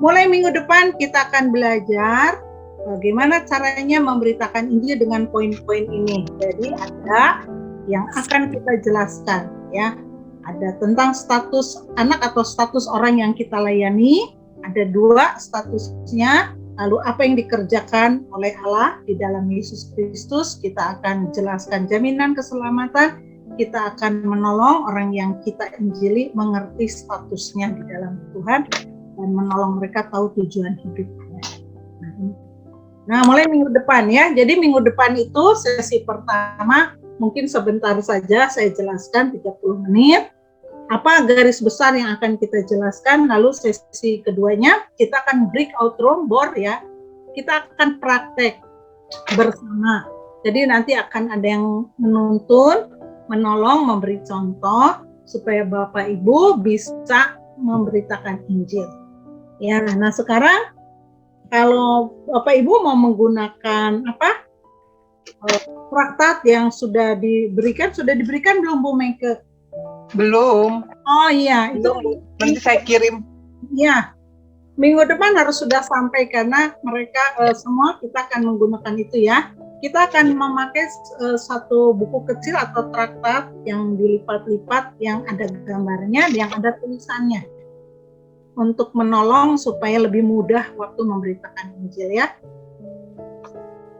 Speaker 5: mulai minggu depan kita akan belajar bagaimana caranya memberitakan Injil dengan poin-poin ini. Jadi ada yang akan kita jelaskan ya. Ada tentang status anak atau status orang yang kita layani. Ada 2 statusnya. Lalu apa yang dikerjakan oleh Allah di dalam Yesus Kristus. Kita akan jelaskan jaminan keselamatan. Kita akan menolong orang yang kita injili mengerti statusnya di dalam Tuhan dan menolong mereka tahu tujuan hidupnya. Nah, mulai minggu depan ya. Jadi minggu depan itu sesi pertama mungkin sebentar saja saya jelaskan 30 menit. Apa garis besar yang akan kita jelaskan, lalu sesi keduanya kita akan breakout room board ya. Kita akan praktek bersama. Jadi nanti akan ada yang menuntun, menolong, memberi contoh supaya Bapak Ibu bisa memberitakan Injil. Ya, nah sekarang kalau Bapak Ibu mau menggunakan traktat yang sudah diberikan belum Bu Meike?
Speaker 6: Belum.
Speaker 5: Oh iya, itu
Speaker 6: nanti saya kirim.
Speaker 5: Ya, minggu depan harus sudah sampai karena mereka semua kita akan menggunakan itu ya. Kita akan memakai satu buku kecil atau traktat yang dilipat-lipat, yang ada gambarnya, yang ada tulisannya, untuk menolong supaya lebih mudah waktu memberitakan Injil ya.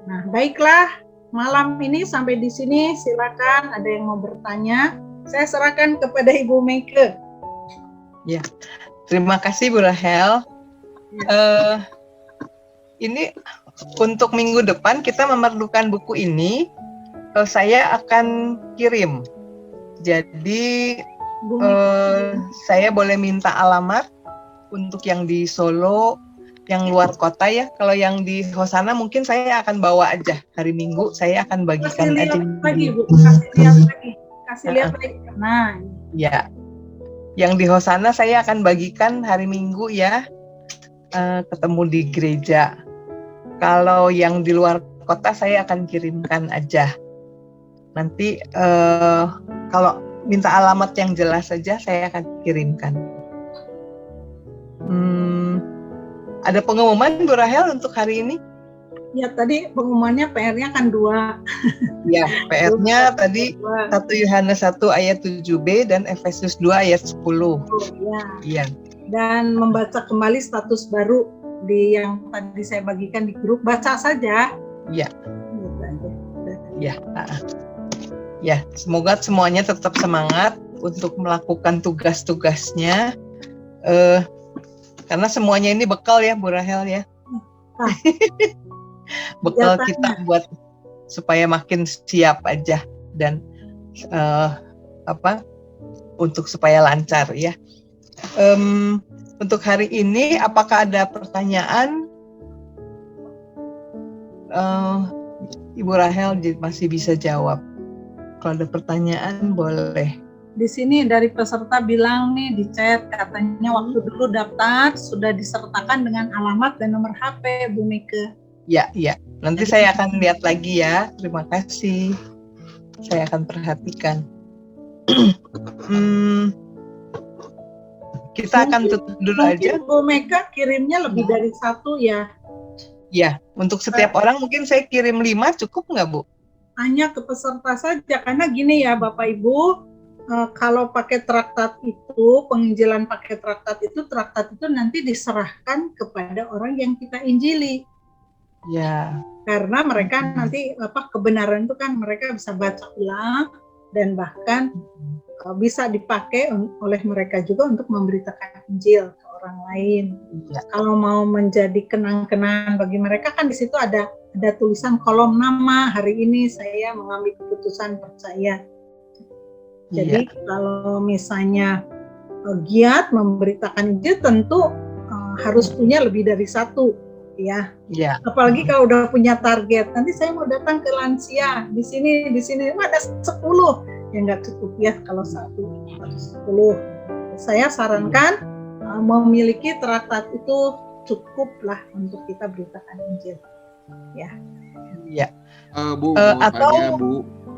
Speaker 5: Nah, baiklah, malam ini sampai di sini. Silakan ada yang mau bertanya. Saya serahkan kepada Ibu Meike.
Speaker 6: Ya, terima kasih Bu Rahel. Ini untuk minggu depan kita memerlukan buku ini. Saya akan kirim. Jadi saya boleh minta alamat untuk yang di Solo, yang luar kota ya. Kalau yang di Hosana mungkin saya akan bawa aja hari Minggu. Saya akan bagikan aja.
Speaker 5: Kasih lihat lagi. Nah,
Speaker 6: ya. Yang di Hosana saya akan bagikan hari Minggu ya, ketemu di gereja. Kalau yang di luar kota saya akan kirimkan aja. Nanti kalau minta alamat yang jelas saja saya akan kirimkan. Ada pengumuman Bu Rahel untuk hari ini?
Speaker 5: Ya tadi pengumumannya PR-nya kan 2.
Speaker 6: Ya, PR-nya tadi 1 Yohanes 1 ayat 7b dan Efesus 2 ayat 10.
Speaker 5: Ya.
Speaker 6: Iya.
Speaker 5: Dan membaca kembali status baru di yang tadi saya bagikan di grup, baca saja.
Speaker 6: Iya. Ya. Ya, semoga semuanya tetap semangat untuk melakukan tugas-tugasnya. Karena semuanya ini bekal ya Bu Rahel ya. Bekal kita buat supaya makin siap aja dan untuk supaya lancar ya. Untuk hari ini apakah ada pertanyaan? Ibu Rahel masih bisa jawab. Kalau ada pertanyaan boleh.
Speaker 5: Di sini dari peserta bilang nih di chat, katanya waktu dulu daftar sudah disertakan dengan alamat dan nomor HP Bu Mika.
Speaker 6: Ya. Nanti saya akan lihat lagi ya. Terima kasih. Saya akan perhatikan. Kita akan tutup dulu aja.
Speaker 5: Bu Mika kirimnya lebih dari 1 ya.
Speaker 6: Ya, untuk setiap orang mungkin saya kirim 5, cukup nggak Bu?
Speaker 5: Hanya ke peserta saja, karena gini ya Bapak Ibu, kalau pakai traktat itu, penginjilan pakai traktat itu nanti diserahkan kepada orang yang kita injili.
Speaker 6: Ya.
Speaker 5: Karena mereka nanti kebenaran itu kan mereka bisa baca ulang dan bahkan bisa dipakai oleh mereka juga untuk memberitakan Injil ke orang lain. Ya. Kalau mau menjadi kenang-kenangan bagi mereka kan di situ ada tulisan kolom nama, hari ini saya mengambil keputusan percaya. Jadi kalau misalnya giat memberitakan Injil tentu harus punya lebih dari 1 ya. Apalagi kalau udah punya target, nanti saya mau datang ke lansia di sini ada 10 ya nggak cukup ya kalau 1 harus 10. Saya sarankan memiliki traktat itu cukuplah untuk kita beritakan Injil ya.
Speaker 6: Iya.
Speaker 10: Bu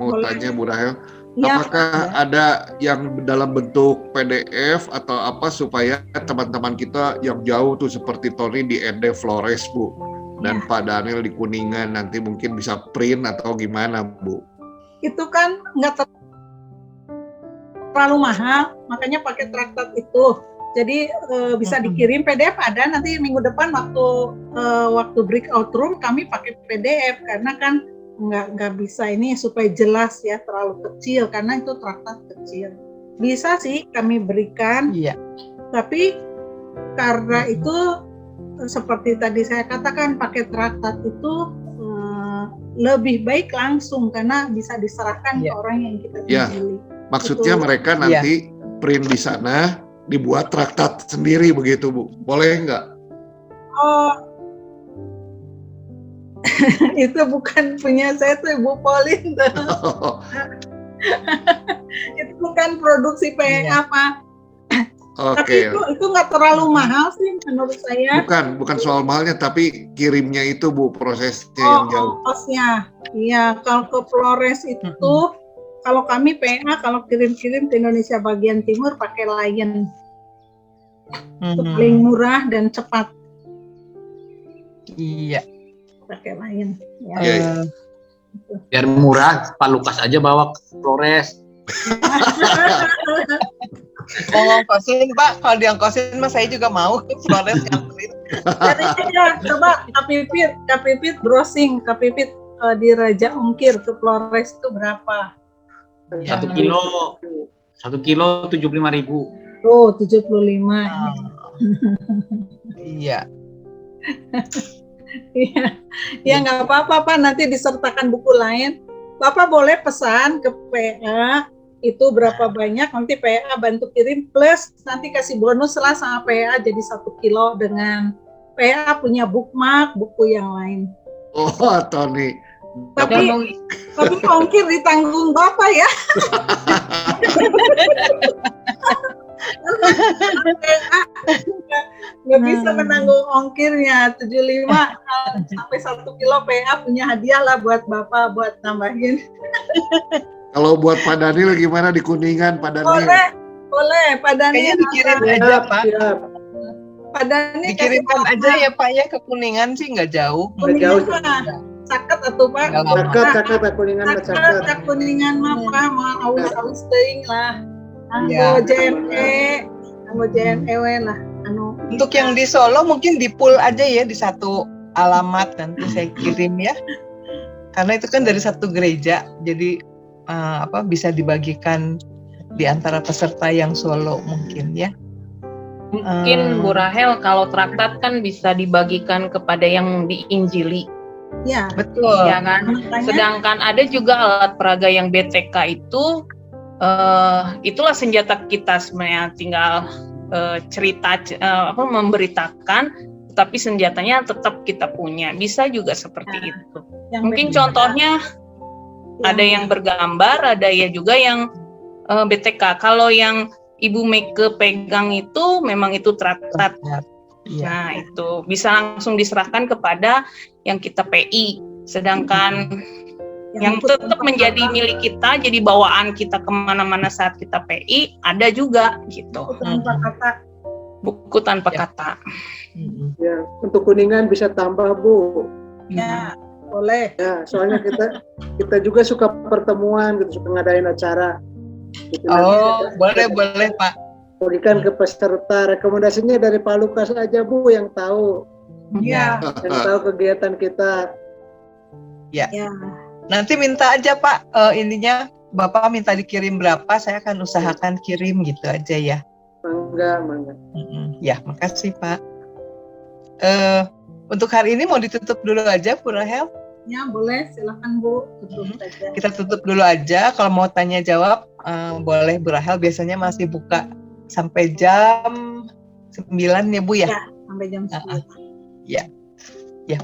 Speaker 10: mau tanya Bu Rahel. Apakah ada yang dalam bentuk PDF atau apa supaya teman-teman kita yang jauh tuh seperti Tony di ND Flores Bu dan Pak Daniel di Kuningan nanti mungkin bisa print atau gimana Bu?
Speaker 5: Itu kan nggak terlalu mahal, makanya pakai traktat itu. Jadi bisa dikirim PDF ada, nanti minggu depan waktu breakout room kami pakai PDF karena kan nggak bisa ini supaya jelas ya, terlalu kecil karena itu traktat kecil. Bisa sih kami berikan, tapi karena itu seperti tadi saya katakan pakai traktat itu lebih baik langsung karena bisa diserahkan ke orang yang kita pilih.
Speaker 10: Maksudnya mereka nanti print di sana, dibuat traktat sendiri begitu Bu, boleh nggak?
Speaker 5: Itu bukan punya saya tuh Ibu Pauline tuh. Itu bukan produksi PA Pak. Tapi itu nggak terlalu mahal sih menurut saya.
Speaker 10: Bukan soal mahalnya, tapi kirimnya itu Bu, prosesnya yang jauh.
Speaker 5: Prosesnya, iya. Kalau ke Flores itu, kalau kami PA kalau kirim-kirim ke Indonesia bagian timur pakai Lion, itu paling murah dan cepat.
Speaker 6: Iya.
Speaker 5: Pakai Lion.
Speaker 7: Biar murah, Pak Lukas aja bawa ke Flores.
Speaker 6: Mau ngongkosin Pak, kalau diongkosin mas saya juga mau ke Flores nganterin.
Speaker 5: Coba Kak Pipit browsing, Kak Pipit di Raja Ungkir ke Flores itu berapa?
Speaker 7: 1 kilo 75.000.
Speaker 5: Oh 75.
Speaker 6: Iya.
Speaker 5: Ya nggak apa-apa Pak, nanti disertakan buku lain. Bapak boleh pesan ke PA itu berapa banyak, nanti PA bantu kirim plus nanti kasih bonus lah sama PA jadi 1 kilo dengan PA punya bookmark buku yang lain.
Speaker 10: Oh Tony.
Speaker 5: Tapi ongkir ditanggung Bapak ya. nggak bisa menanggung ongkirnya 75 sampai 1 kilo PA punya hadiah lah buat Bapak buat tambahin.
Speaker 10: Kalau buat Pak Daniel gimana di Kuningan, Pak Daniel?
Speaker 5: Boleh Pak Daniel.
Speaker 6: Kayaknya dikirim aja Pak.
Speaker 5: Pak Daniel
Speaker 6: Dikirimkan aja ya Pak ya ke Kuningan sih nggak jauh.
Speaker 5: Kuningan Caket atau Pak?
Speaker 3: Caket Kuningan mah caket.
Speaker 5: Kuningan mah Pak mau awis teuing lah.
Speaker 6: Ya.
Speaker 5: Anggo JNE we lah.
Speaker 6: Untuk yang di Solo mungkin di pool aja ya di satu alamat nanti saya kirim ya. Karena itu kan dari satu gereja, jadi bisa dibagikan di antara peserta yang Solo mungkin ya.
Speaker 11: Mungkin Bu Rahel kalau traktat kan bisa dibagikan kepada yang diinjili.
Speaker 5: Ya,
Speaker 6: betul.
Speaker 11: Ya kan. Sedangkan ada juga alat peraga yang BTK itu itulah senjata kita sebenarnya, tinggal cerita memberitakan, tapi senjatanya tetap kita punya. Bisa juga seperti itu. Mungkin contohnya ada yang bergambar, ada ya juga yang BTK. Kalau yang Ibu Meike pegang itu memang itu traktat. Nah, itu bisa langsung diserahkan kepada yang kita PI. Sedangkan yang tetap menjadi milik kita, jadi bawaan kita kemana-mana saat kita PI, ada juga gitu. Buku tanpa kata.
Speaker 3: Ya, untuk Kuningan bisa tambah Bu.
Speaker 5: Ya, boleh.
Speaker 3: Ya, soalnya kita juga suka pertemuan gitu, suka ngadain acara. Gitu,
Speaker 6: boleh Pak.
Speaker 3: Bagikan ke peserta, rekomendasinya dari Pak Lukas aja Bu yang tahu.
Speaker 5: Iya.
Speaker 3: Yang tahu kegiatan kita.
Speaker 6: Ya. Nanti minta aja Pak, intinya Bapak minta dikirim berapa, saya akan usahakan kirim gitu aja ya.
Speaker 3: Mangga.
Speaker 6: Ya, makasih Pak. Untuk hari ini mau ditutup dulu aja Bu Rahel?
Speaker 5: Ya, boleh, silakan Bu, tutup saja.
Speaker 6: Kita tutup dulu aja, kalau mau tanya jawab boleh Bu Rahel, biasanya masih buka sampai jam 9 ya Bu ya?
Speaker 5: Ya, sampai jam 9.
Speaker 6: Ya,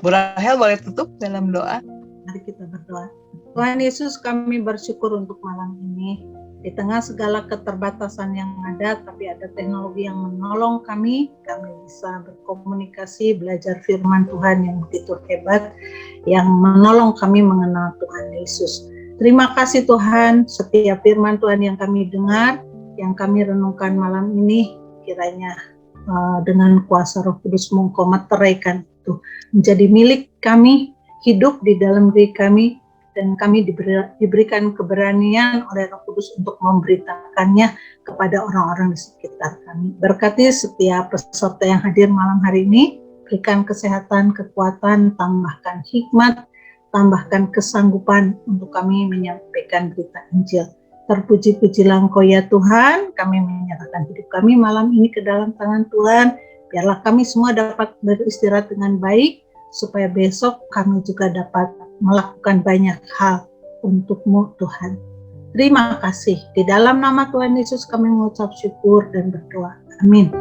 Speaker 6: Bu Rahel boleh tutup dalam doa.
Speaker 5: Mari kita berdoa. Tuhan Yesus, kami bersyukur untuk malam ini. Di tengah segala keterbatasan yang ada, tapi ada teknologi yang menolong kami bisa berkomunikasi, belajar firman Tuhan yang begitu hebat, yang menolong kami mengenal Tuhan Yesus. Terima kasih Tuhan, setiap firman Tuhan yang kami dengar, yang kami renungkan malam ini, kiranya dengan kuasa Roh Kudus-Mu Engkau meteraikan itu menjadi milik kami, hidup di dalam diri kami, dan kami diberikan keberanian oleh Roh Kudus untuk memberitakannya kepada orang-orang di sekitar kami. Berkati setiap peserta yang hadir malam hari ini, berikan kesehatan, kekuatan, tambahkan hikmat, tambahkan kesanggupan untuk kami menyampaikan berita Injil. Terpuji-pujilah Engkau ya Tuhan, kami menyerahkan hidup kami malam ini ke dalam tangan Tuhan. Biarlah kami semua dapat beristirahat dengan baik, supaya besok kami juga dapat melakukan banyak hal untuk-Mu Tuhan. Terima kasih. Di dalam nama Tuhan Yesus kami mengucap syukur dan berdoa. Amin.